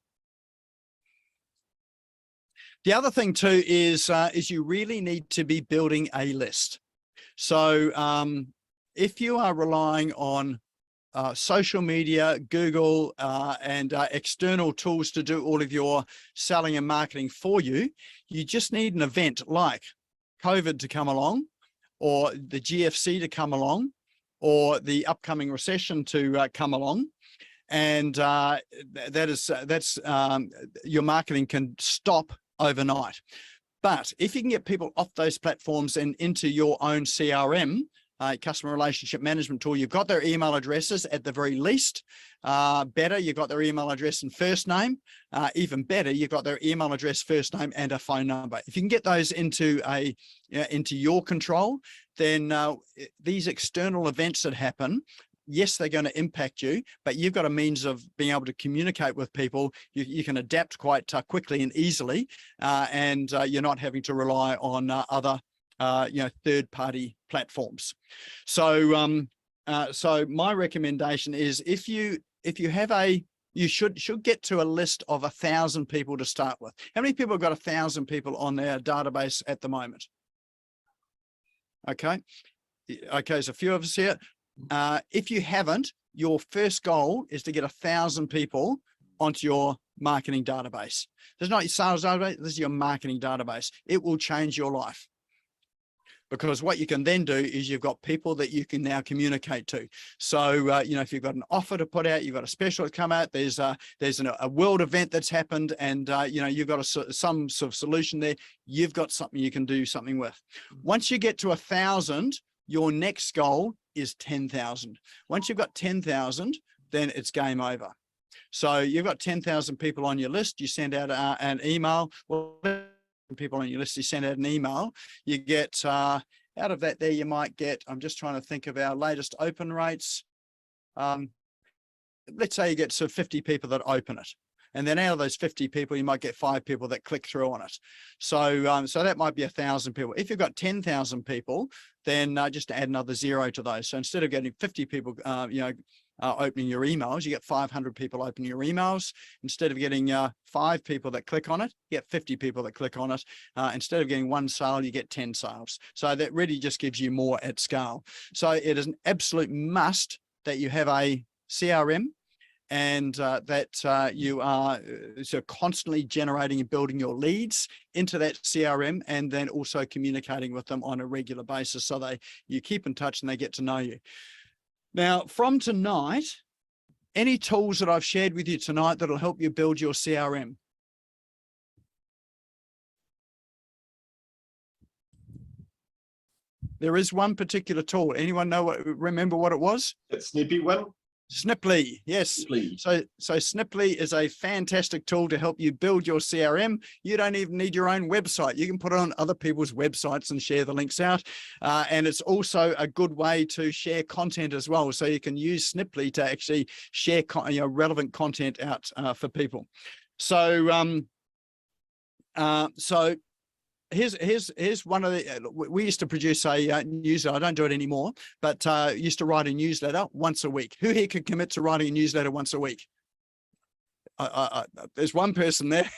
The other thing too is you really need to be building a list. So if you are relying on social media, Google, and external tools to do all of your selling and marketing for you, you just need an event like COVID to come along, or the GFC to come along, or the upcoming recession to come along. And that's your marketing can stop overnight. But if you can get people off those platforms and into your own CRM, customer relationship management tool, you've got their email addresses at the very least. Better, you've got their email address and first name. Even better, you've got their email address, first name, and a phone number. If you can get those into your control, then these external events that happen, yes, they're going to impact you, but you've got a means of being able to communicate with people. You can adapt quite quickly and easily, and you're not having to rely on other third-party platforms. So so my recommendation is if you have you should get to a list of 1,000 people to start with. How many people have got 1,000 people on their database at the moment? Okay, there's a few of us here. If you haven't, your first goal is to get 1,000 people onto your marketing database. This is not your sales database, this is your marketing database. It will change your life. Because what you can then do is you've got people that you can now communicate to. So, if you've got an offer to put out, you've got a special to come out, there's a world event that's happened, and, you've got some sort of solution there, you've got something you can do something with. Once you get to 1,000, your next goal is 10,000. Once you've got 10,000, then it's game over. So you've got 10,000 people on your list, you send out an email. Well, people on your list, you send out an email, you get out of that there, you might get, I'm just trying to think of our latest open rates. Let's say you get 50 people that open it. And then out of those 50 people, you might get 5 people that click through on it. So so that might be 1,000 people. If you've got 10,000 people, then just add another 0 to those. So instead of getting 50 people, opening your emails, you get 500 people opening your emails. Instead of getting 5 people that click on it, you get 50 people that click on it. Instead of getting 1 sale, you get 10 sales. So that really just gives you more at scale. So it is an absolute must that you have a CRM, and that you are constantly generating and building your leads into that CRM, and then also communicating with them on a regular basis so you keep in touch and they get to know you. Now, from tonight, any tools that I've shared with you tonight that'll help you build your CRM? There is one particular tool. Anyone remember what it was? That Snippy one? Snipply, yes. Snipply. So Snipply is a fantastic tool to help you build your CRM. You don't even need your own website. You can put it on other people's websites and share the links out. And it's also a good way to share content as well. So you can use Snipply to actually share relevant content out for people. So here's one of the, we used to produce a newsletter. I don't do it anymore, but used to write a newsletter once a week. Who here could commit to writing a newsletter once a week? There's one person there.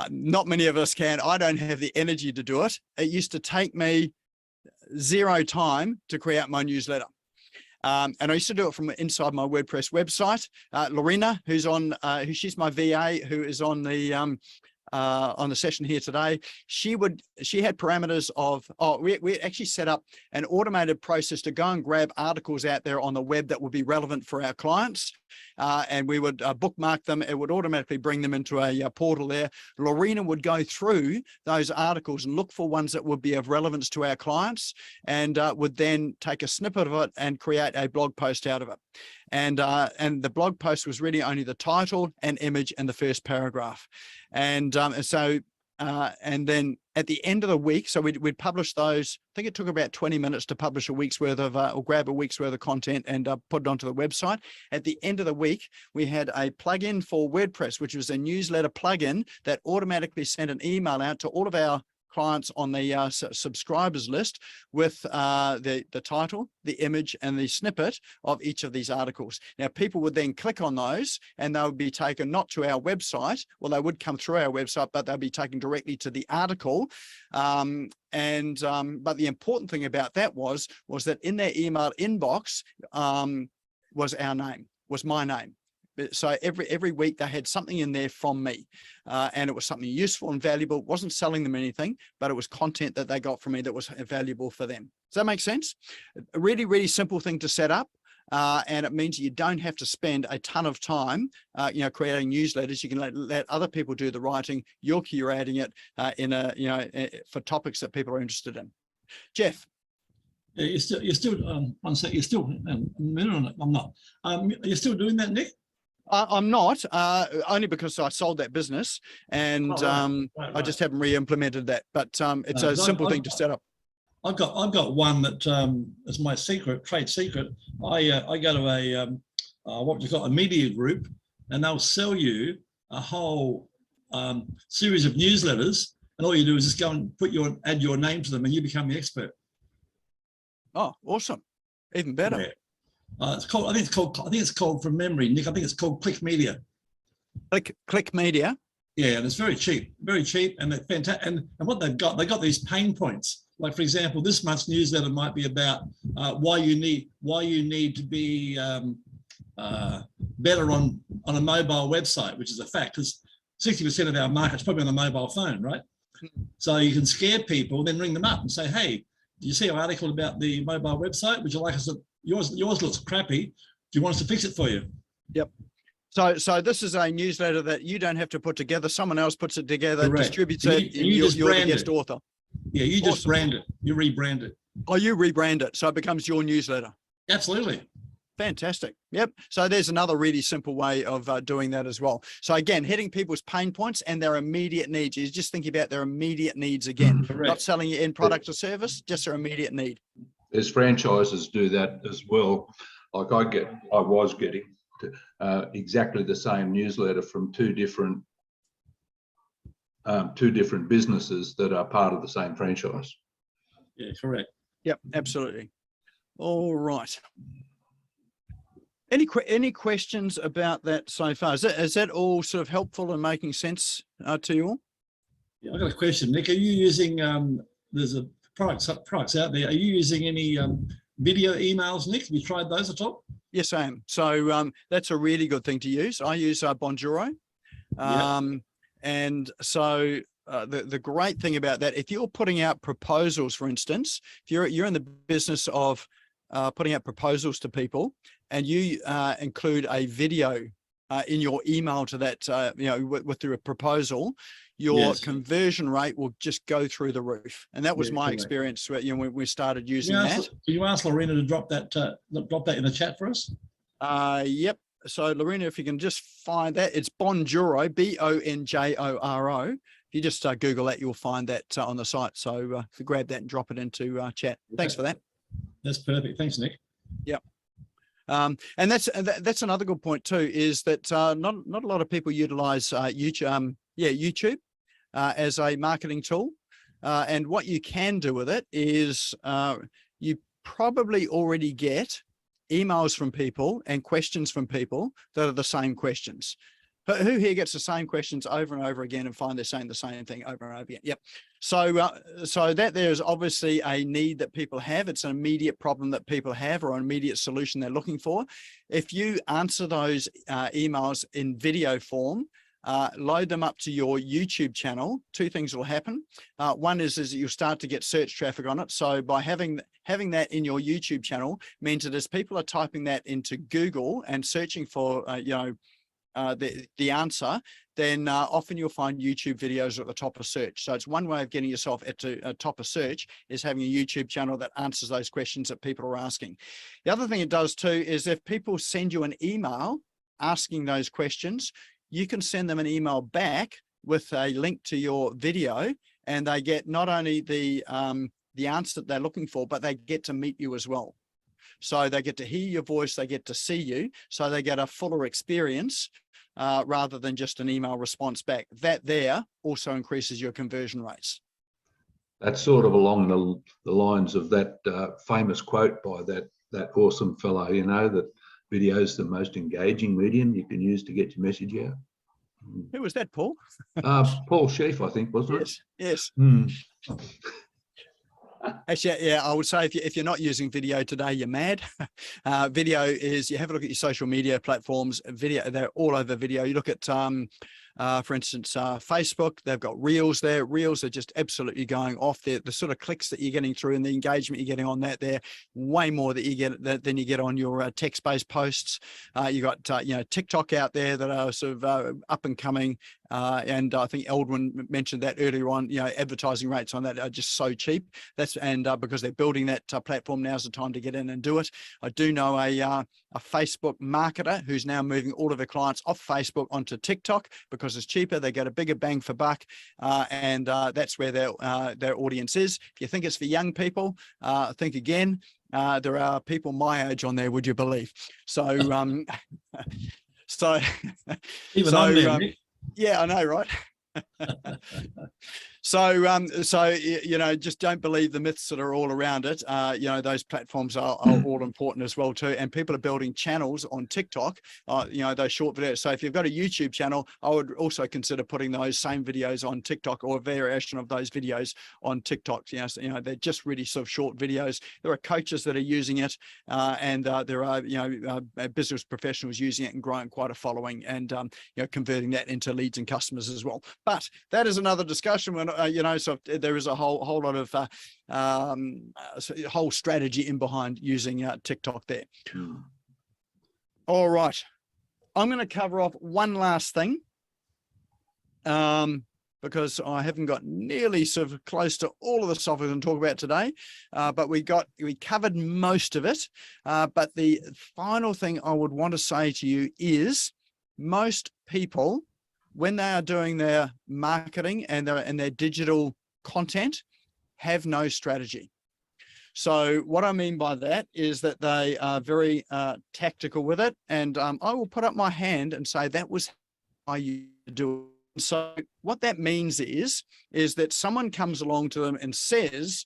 Not many of us can. I don't have the energy to do it. It used to take me 0 time to create my newsletter. And I used to do it from inside my WordPress website. Lorena, she's my VA, who is on the session here today, she had parameters of, we actually set up an automated process to go and grab articles out there on the web that would be relevant for our clients. And we would bookmark them. It would automatically bring them into a portal there. Lorena would go through those articles and look for ones that would be of relevance to our clients, and would then take a snippet of it and create a blog post out of it. And the blog post was really only the title and image and the first paragraph. And so And then at the end of the week, so we'd publish those. I think it took about 20 minutes to publish a week's worth of, or grab a week's worth of content and put it onto the website. At the end of the week, we had a plugin for WordPress, which was a newsletter plugin that automatically sent an email out to all of our clients on the subscribers list with the title, the image, and the snippet of each of these articles. Now, people would then click on those and they would be taken not to our website. Well, they would come through our website, but they'll be taken directly to the article. But the important thing about that was that in their email inbox was our name, was my name. So every week they had something in there from me, and it was something useful and valuable. It wasn't selling them anything, but it was content that they got from me that was valuable for them. Does that make sense? A really, really simple thing to set up. And it means you don't have to spend a ton of time, creating newsletters. You can let other people do the writing. You're curating it for topics that people are interested in. Jeff. You're still one sec. You're still. I'm not. You're still doing that, Nick? I'm not, only because I sold that business and right. I just haven't re-implemented that. But it's a simple thing to set up. I've got one that is my trade secret. I go to a media group, and they'll sell you a whole series of newsletters, and all you do is just go and add your name to them, and you become the expert. Oh, awesome! Even better. Yeah. I think it's called from memory, Nick. I think it's called Click Media. Click Media. Yeah, and it's very cheap, and they're fantastic. And what they got these pain points. Like, for example, this month's newsletter might be about why you need to be better on a mobile website, which is a fact, because 60% of our market's probably on a mobile phone, right? So you can scare people, then ring them up and say, hey, do you see our article about the mobile website? Would you like us to? Yours looks crappy. Do you want us to fix it for you? Yep. So this is a newsletter that you don't have to put together. Someone else puts it together, Correct. distributes it, and you're the guest author. Yeah, you just brand it. You rebrand it. Oh, you rebrand it, so it becomes your newsletter. Absolutely. Fantastic. Yep. So there's another really simple way of doing that as well. So again, hitting people's pain points and their immediate needs. You're just thinking about their immediate needs again. Correct. Not selling your end product or service, just their immediate need. There's franchises do that as well. Like I was getting exactly the same newsletter from two different businesses that are part of the same franchise. Yeah, correct. Yep, absolutely. All right. Any questions about that so far? Is that all sort of helpful and making sense to you all? Yeah, I've got a question, Nick. Are you using there's a products out there? Are you using any video emails, Nick? Have you tried those at all? Yes, I am. So that's a really good thing to use. I use Bonjoro. And so the great thing about that, if you're putting out proposals, for instance, if you're in the business of putting out proposals to people, and you include a video in your email to that, with your proposal, your conversion rate will just go through the roof. And that was my experience when we started using that. Can you ask Lorena to drop that in the chat for us? Yep. So Lorena, if you can just find that, it's Bonjoro, Bonjoro. If you just Google that, you'll find that on the site. So if you grab that and drop it into chat. Thanks for that. That's perfect. Thanks, Nick. Yep. And that's another good point too, is that not a lot of people utilize YouTube as a marketing tool. And what you can do with it is you probably already get emails from people and questions from people that are the same questions. But who here gets the same questions over and over again and find they're saying the same thing over and over again? Yep. So that there's obviously a need that people have. It's an immediate problem that people have, or an immediate solution they're looking for. If you answer those emails in video form, load them up to your YouTube channel, two things will happen. One is that you'll start to get search traffic on it. So by having that in your YouTube channel means that as people are typing that into Google and searching for, the answer, then often you'll find YouTube videos at the top of search. So it's one way of getting yourself at the top of search, is having a YouTube channel that answers those questions that people are asking. The other thing it does too is if people send you an email asking those questions, you can send them an email back with a link to your video, and they get not only the answer that they're looking for, but they get to meet you as well. So they get to hear your voice, they get to see you, so they get a fuller experience rather than just an email response back. That there also increases your conversion rates. That's sort of along the lines of that famous quote by that awesome fellow, you know, that video is the most engaging medium you can use to get your message out. Who was that, Paul? Paul Sheaf, I think, wasn't it? Yes. Mm. Actually, yeah, I would say if you're not using video today, you're mad. Video is, you have a look at your social media platforms, video, they're all over video. You look at, for instance, Facebook, they've got Reels there. Reels are just absolutely going off there. The sort of clicks that you're getting through and the engagement you're getting on that, they're way more that you get than you get on your text-based posts. You got, you know, TikTok out there that are sort of up and coming. And I think Eldwin mentioned that earlier on, you know, advertising rates on that are just so cheap. And because they're building that platform, now's the time to get in and do it. I do know a Facebook marketer who's now moving all of her clients off Facebook onto TikTok because it's cheaper. They get a bigger bang for buck, and that's where their audience is. If you think it's for young people, think again. There are people my age on there, would you believe? So, Even I'm there, Nick. yeah, I know, right? So, you know, just don't believe the myths that are all around it. You know, those platforms are all important as well too. And people are building channels on TikTok, you know, those short videos. So if you've got a YouTube channel, I would also consider putting those same videos on TikTok or a variation of those videos on TikTok. You know, they're just really sort of short videos. There are coaches that are using it, and there are, you know, business professionals using it and growing quite a following, and you know, converting that into leads and customers as well. But that is another discussion. When you know, so there is a whole lot of whole strategy in behind using TikTok there. All right, I'm going to cover off one last thing because I haven't got nearly sort of close to all of the stuff we're going to talk about today, but we covered most of it. But the final thing I would want to say to you is most people, when they are doing their marketing and their digital content, have no strategy. So what I mean by that is that they are very tactical with it. And I will put up my hand and say that was how I used to do it. So what that means is that someone comes along to them and says,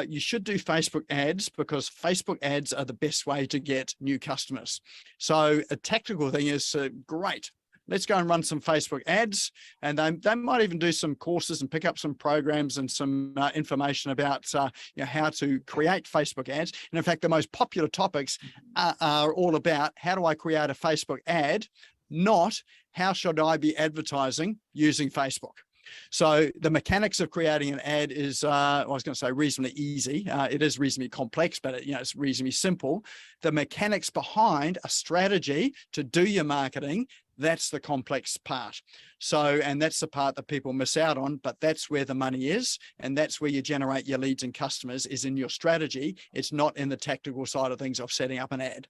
you should do Facebook ads because Facebook ads are the best way to get new customers. So a tactical thing is great. Let's go and run some Facebook ads, and they might even do some courses and pick up some programs and some information about you know, how to create Facebook ads. And in fact, the most popular topics are all about how do I create a Facebook ad, not how should I be advertising using Facebook. So the mechanics of creating an ad is, I was going to say reasonably easy. It is reasonably complex, but you know, it's reasonably simple. The mechanics behind a strategy to do your marketing, that's the complex part. So, and that's the part that people miss out on, but that's where the money is. And that's where you generate your leads and customers, is in your strategy. It's not in the tactical side of things of setting up an ad.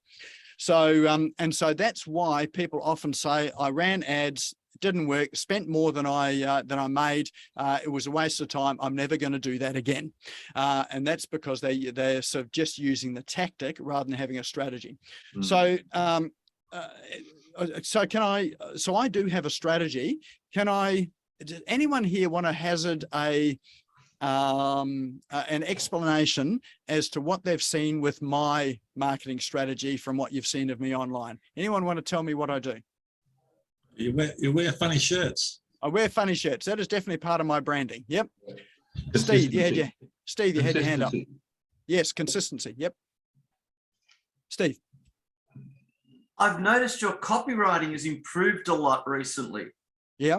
So, and so that's why people often say, I ran ads, didn't work, spent more than I made. It was a waste of time. I'm never going to do that again. And that's because they're sort of just using the tactic rather than having a strategy. So, so I do have a strategy. Does anyone here want to hazard an explanation as to what they've seen with my marketing strategy from what you've seen of me online? Anyone want to tell me what I do? You wear funny shirts. I wear funny shirts. That is definitely part of my branding. Yep. Steve, you had your hand up. Yes, consistency. Yep. Steve. I've noticed your copywriting has improved a lot recently. Yeah.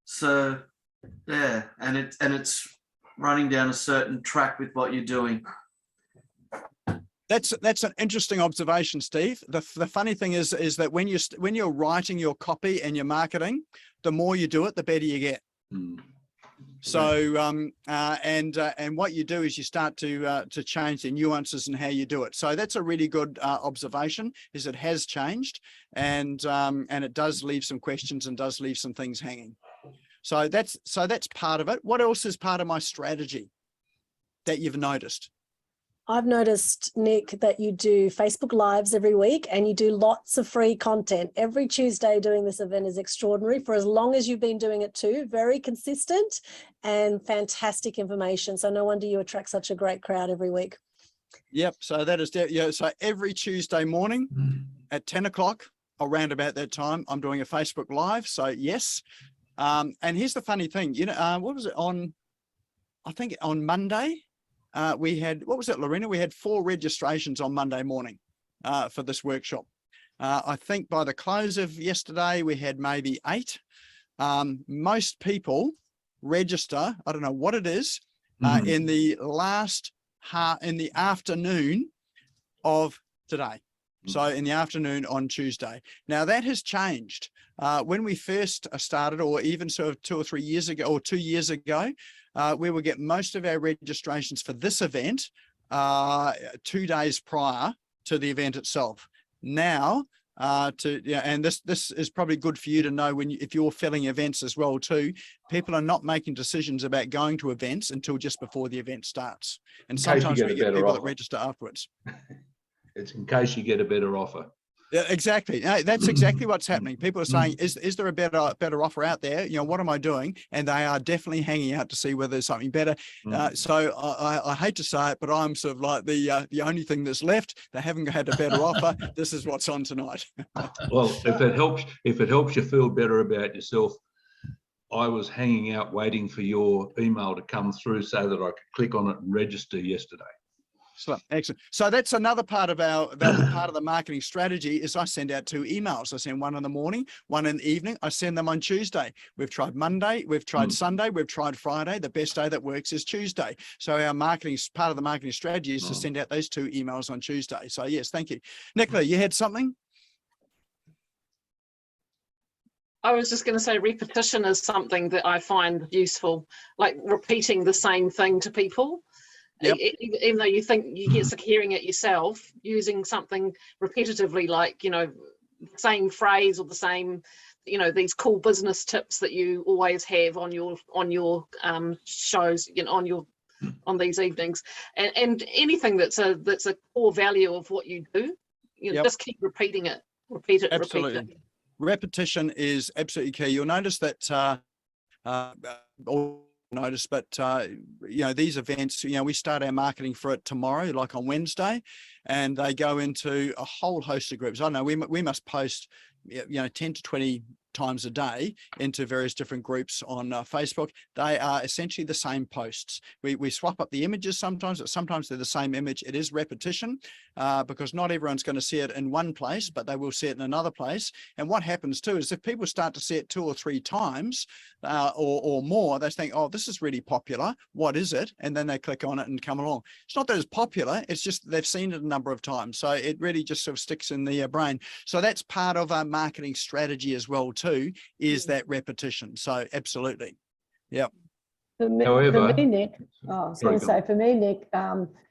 So, yeah, and it's running down a certain track with what you're doing. That's an interesting observation, Steve. The funny thing is that when you're writing your copy and your marketing, the more you do it, the better you get. So and what you do is you start to change the nuances in how you do it. So that's a really good observation, is it has changed, and it does leave some questions and does leave some things hanging. So that's part of it. What else is part of my strategy that you've noticed? I've noticed, Nick, that you do Facebook Lives every week and you do lots of free content. Every Tuesday doing this event is extraordinary for as long as you've been doing it too. Very consistent and fantastic information. So no wonder you attract such a great crowd every week. Yep. So that is, so every Tuesday morning at 10 o'clock, around about that time, I'm doing a Facebook Live. So yes. And here's the funny thing, what was it I think on Monday, we had, what was it, Lorena? We had 4 registrations on Monday morning for this workshop. I think by the close of yesterday, we had maybe 8. Most people register, I don't know what it is, in the in the afternoon of today. So in the afternoon on Tuesday. Now that has changed. When we first started, or even sort of 2 or 3 years ago, or 2 years ago, we would get most of our registrations for this event 2 days prior to the event itself. Now, and this is probably good for you to know if you're filling events as well too. People are not making decisions about going to events until just before the event starts, and sometimes we get people that register afterwards. It's in case you get a better offer. Yeah, exactly. No, that's exactly what's happening. People are saying, is there a better offer out there? What am I doing? And they are definitely hanging out to see whether there's something better. So I hate to say it, but I'm sort of like the only thing that's left. They haven't had a better offer. This is what's on tonight. Well, if it helps you feel better about yourself, I was hanging out waiting for your email to come through so that I could click on it and register yesterday. Excellent. So that's another part of part of the marketing strategy is I send out 2 emails. I send one in the morning, one in the evening. I send them on Tuesday. We've tried Monday, we've tried Sunday, we've tried Friday. The best day that works is Tuesday. So our part of the marketing strategy is to send out those 2 emails on Tuesday. So yes, thank you. Nicola, you had something? I was just going to say repetition is something that I find useful, like repeating the same thing to people. Yep. Even though you think you get sick hearing it yourself, using something repetitively, like, the same phrase or the same, these cool business tips that you always have on your shows, on these evenings, and anything that's a core value of what you do, just keep repeating it, repeat it. Repetition is absolutely key. You'll notice that these events, we start our marketing for it tomorrow, like on Wednesday, and they go into a whole host of groups. I know we must post 10 to 20 times a day into various different groups on Facebook. They are essentially the same posts. We swap up the images sometimes, but sometimes they're the same image. It is repetition because not everyone's going to see it in one place, but they will see it in another place. And what happens too is if people start to see it 2 or 3 times or more, they think, oh, this is really popular. What is it? And then they click on it and come along. It's not that it's popular. It's just they've seen it a number of times. So it really just sort of sticks in their brain. So that's part of our marketing strategy as well too, is that repetition. So absolutely. Yep. For me, Nick, I was going to say, for me, Nick,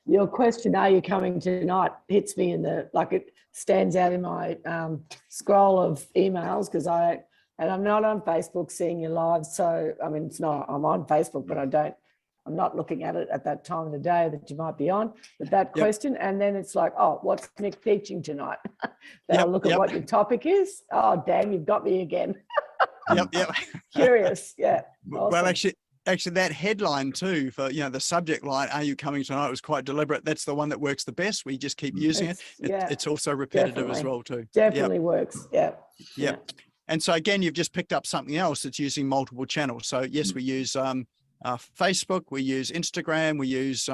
your question, are you coming tonight, hits me it stands out in my scroll of emails because I'm not on Facebook seeing you live. So, I mean, I'm on Facebook, but I'm not looking at it at that time of the day that you might be on, but that question, and then it's like, oh, what's Nick teaching tonight? Then I'll look at what your topic is. Oh, damn, you've got me again. Yep. Curious, yeah. Awesome. Well, actually that headline too for, the subject line, are you coming tonight, was quite deliberate. That's the one that works the best. We just keep using it. It's also repetitive as well too. Definitely works, yeah. And so again, you've just picked up something else that's using multiple channels. So yes, we use Facebook, we use Instagram, we use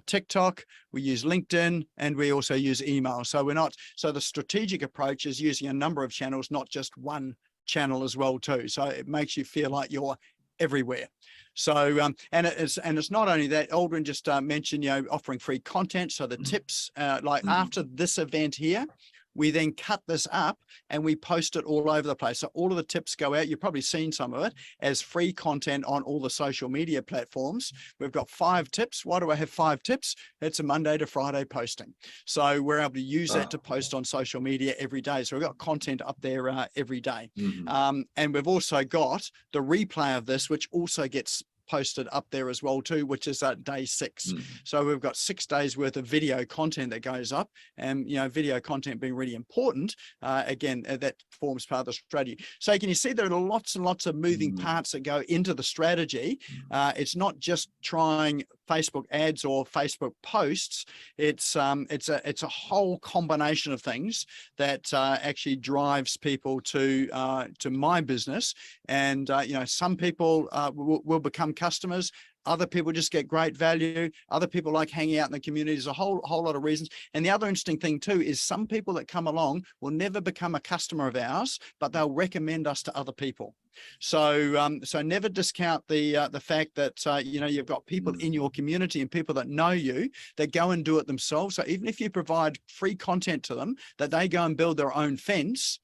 TikTok, we use LinkedIn, and we also use email. So the strategic approach is using a number of channels, not just one channel as well too. So it makes you feel like you're everywhere. So and it's not only that. Aldrin just mentioned offering free content. So the tips like after this event here, we then cut this up and we post it all over the place. So all of the tips go out. You've probably seen some of it as free content on all the social media platforms. We've got 5 tips. Why do I have 5 tips? It's a Monday to Friday posting. So we're able to use that to post on social media every day. So we've got content up there every day. And we've also got the replay of this, which also gets posted up there as well too, which is day 6. So we've got 6 days worth of video content that goes up, and video content being really important. Again, that forms part of the strategy. So can you see there are lots and lots of moving parts that go into the strategy? It's not just trying Facebook ads or Facebook posts. It's a whole combination of things that actually drives people to my business. And some people will become customers. Other people just get great value. Other people like hanging out in the community. There's a whole lot of reasons. And the other interesting thing too is some people that come along will never become a customer of ours, but they'll recommend us to other people. So so never discount the fact that you've got people in your community and people that know you that go and do it themselves. So even if you provide free content to them, that they go and build their own fence,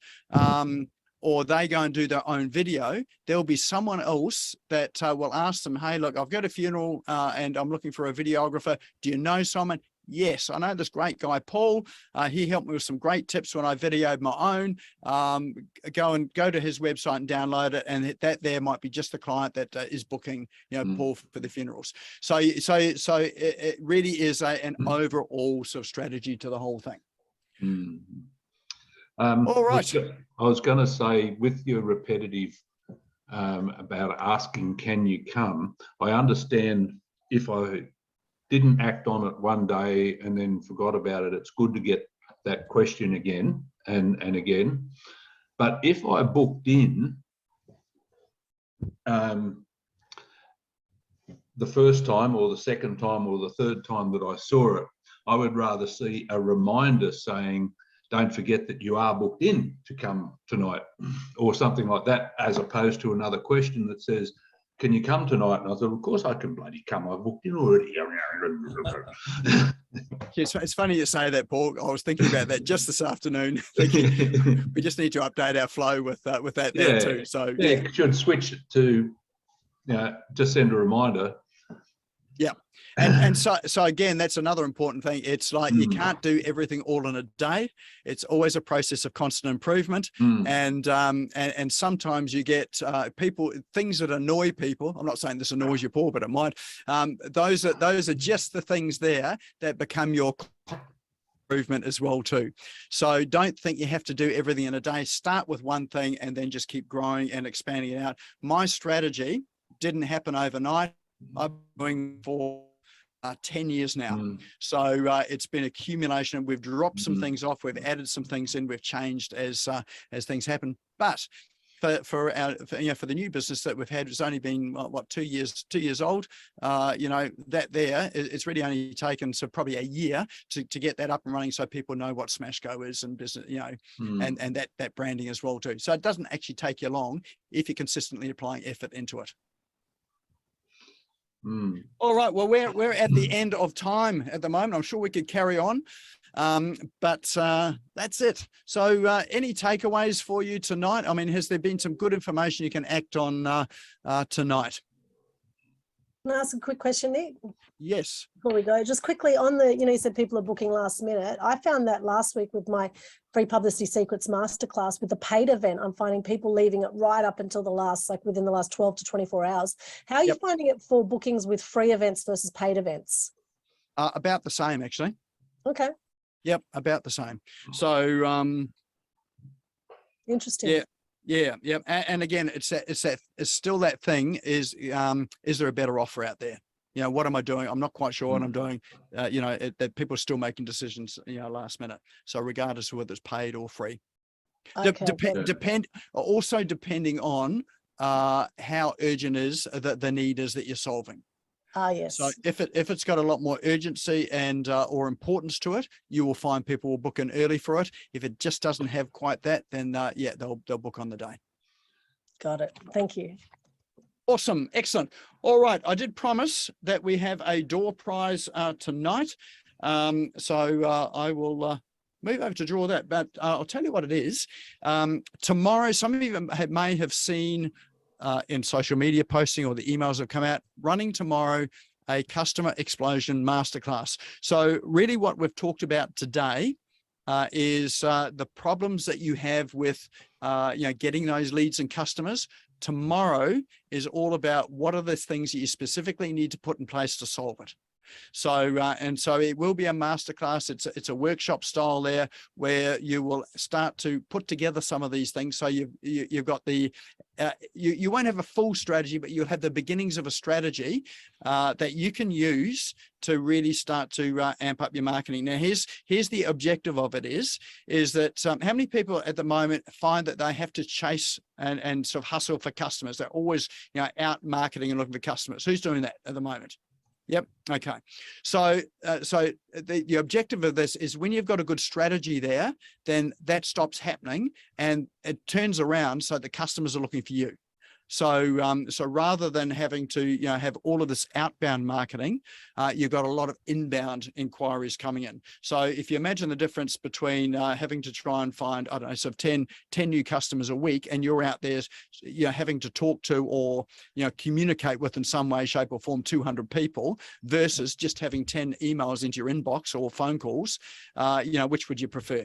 or they go and do their own video, there'll be someone else that will ask them, hey, look, I've got a funeral and I'm looking for a videographer. Do you know someone? Yes, I know this great guy, Paul. He helped me with some great tips when I videoed my own. Go to his website and download it. And that there might be just the client that is booking, Paul for the funerals. So it really is an overall sort of strategy to the whole thing. All right. I was going to say, with your repetitive about asking, can you come? I understand if I didn't act on it one day and then forgot about it, it's good to get that question again and again. But if I booked in the first time or the second time or the third time that I saw it, I would rather see a reminder saying, don't forget that you are booked in to come tonight, or something like that, as opposed to another question that says, can you come tonight? And I thought, of course I can bloody come. I've booked in already. It's funny you say that, Paul. I was thinking about that just this afternoon. Thinking we just need to update our flow with that there too. So yeah, should switch it to just send a reminder. Yeah. And so again, that's another important thing. It's like you can't do everything all in a day. It's always a process of constant improvement. And sometimes you get things that annoy people. I'm not saying this annoys you, Paul, but it might. Those are just the things there that become your improvement as well too. So don't think you have to do everything in a day. Start with one thing and then just keep growing and expanding it out. My strategy didn't happen overnight. I've been doing for 10 years now. So it's been accumulation. We've dropped some things off. We've added some things in. We've changed as things happen. But for the new business that we've had, it's only been what 2 years old. That there, it's really only taken probably a year to get that up and running, so people know what SmashGo is and business, and that branding as well too. So it doesn't actually take you long if you're consistently applying effort into it. All right. Well, we're at the end of time at the moment. I'm sure we could carry on, but that's it. So any takeaways for you tonight? I mean, has there been some good information you can act on tonight? Can I ask a quick question, Nick? Yes. Before we go, just quickly on the, you said people are booking last minute. I found that last week with my Free Publicity Secrets Masterclass with the paid event. I'm finding people leaving it right up until the last, within the last 12 to 24 hours. How are you finding it for bookings with free events versus paid events? About the same, actually. Okay. Yep, about the same. So interesting. Yeah. And again, it's still that thing is there a better offer out there? What am I doing? I'm not quite sure what I'm doing. That people are still making decisions, last minute. So regardless of whether it's paid or free. Okay, Depending on how urgent is the need is that you're solving. Yes. So if it's got a lot more urgency and or importance to it, you will find people will book in early for it. If it just doesn't have quite that, then they'll book on the day. Got it. Thank you. Awesome. Excellent. All right. I did promise that we have a door prize tonight. So I will move over to draw that, but I'll tell you what it is. Tomorrow, some of you may have seen in social media posting or the emails that have come out, running tomorrow a customer explosion masterclass. So really what we've talked about today is the problems that you have with getting those leads and customers. Tomorrow is all about what are the things that you specifically need to put in place to solve it. So and so it will be a masterclass. It's a workshop style there where you will start to put together some of these things. So you've got the you won't have a full strategy, but you'll have the beginnings of a strategy that you can use to really start to amp up your marketing. Now, here's the objective of it is that how many people at the moment find that they have to chase and sort of hustle for customers? They're always out marketing and looking for customers. Who's doing that at the moment? Yep. Okay. So, the objective of this is when you've got a good strategy there, then that stops happening and it turns around so the customers are looking for you. So, so rather than having to, have all of this outbound marketing, you've got a lot of inbound inquiries coming in. So if you imagine the difference between having to try and find, I don't know, sort of 10 new customers a week, and you're out there, having to talk to or, communicate with in some way, shape or form 200 people versus just having 10 emails into your inbox or phone calls, which would you prefer?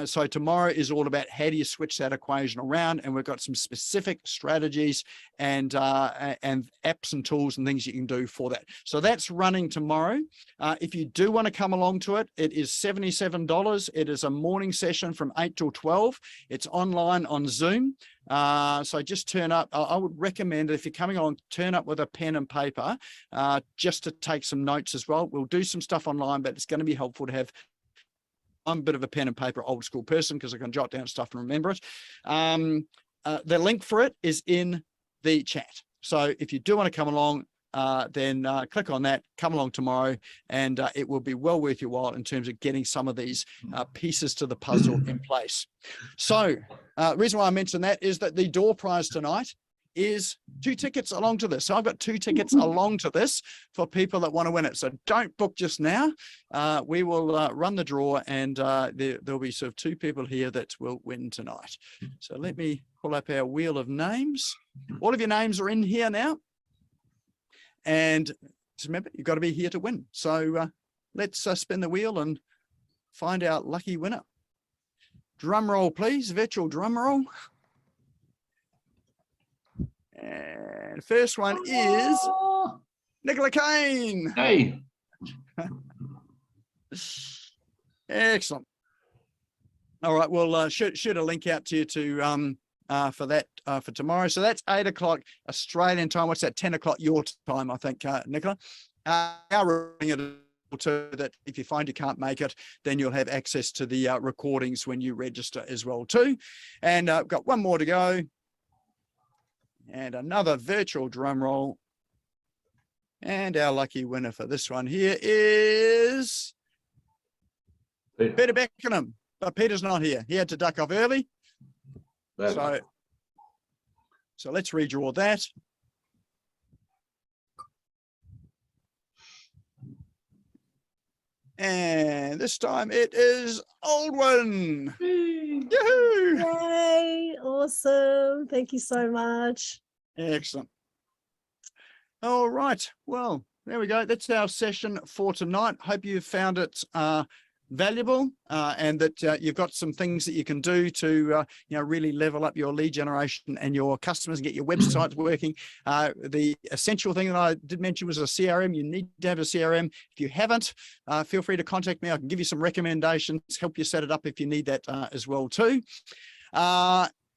So tomorrow is all about how do you switch that equation around, and we've got some specific strategies and apps and tools and things you can do for that. So that's running tomorrow. If you do want to come along to it, it is $77. It is a morning session from 8 till 12. It's online on Zoom. So just turn up. I would recommend that if you're coming along, turn up with a pen and paper just to take some notes as well. We'll do some stuff online, but it's going to be helpful to have. I'm a bit of a pen and paper old school person because I can jot down stuff and remember it. The link for it is in the chat. So if you do want to come along, then click on that, come along tomorrow, and it will be well worth your while in terms of getting some of these pieces to the puzzle in place. So the reason why I mentioned that is that the door prize tonight is 2 tickets along to this. So I've got 2 tickets along to this for people that want to win it. So don't book just now. We will run the draw, and there'll be sort of 2 people here that will win tonight. So let me pull up our wheel of names. All of your names are in here now. And just remember, you've got to be here to win. So let's spin the wheel and find our lucky winner. Drum roll, please. Virtual drum roll. And the first one is Nicola Kane. Hey. Excellent. All right, we'll shoot a link out to you for that for tomorrow. So that's 8 o'clock Australian time. What's that? 10 o'clock your time, I think, Nicola. Our so that if you find you can't make it, then you'll have access to the recordings when you register as well too. And I've got one more to go. And another virtual drum roll. And our lucky winner for this one here is Peter Beckenham. But Peter's not here. He had to duck off early. So let's redraw that. And this time it is Aldwin. Yahoo! Yay, awesome. Thank you so much. Excellent. All right. Well, there we go. That's our session for tonight. Hope you found it valuable and that you've got some things that you can do to really level up your lead generation and your customers and get your websites working. The essential thing that I did mention was a CRM. You need to have a CRM. If you haven't, feel free to contact me. I can give you some recommendations, help you set it up if you need that as well too.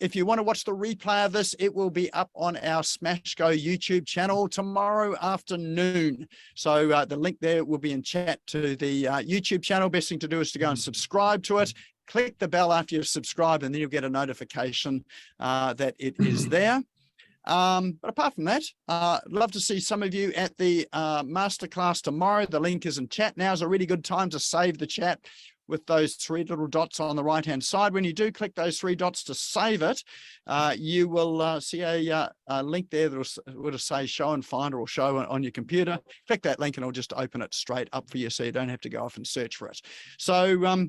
If you want to watch the replay of this, it will be up on our SmashGo YouTube channel tomorrow afternoon. So the link there will be in chat to the YouTube channel. Best thing to do is to go and subscribe to it. Click the bell after you've subscribed, and then you'll get a notification that it is there. But apart from that, I'd love to see some of you at the masterclass tomorrow. The link is in chat. Now is a really good time to save the chat, with those 3 little dots on the right-hand side. When you do click those 3 dots to save it, you will see a link there that will say show and find or show on your computer. Click that link and it'll just open it straight up for you, so you don't have to go off and search for it. So,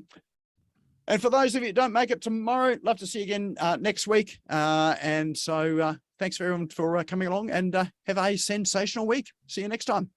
and for those of you who don't make it tomorrow, love to see you again next week. And so thanks everyone for coming along, and have a sensational week. See you next time.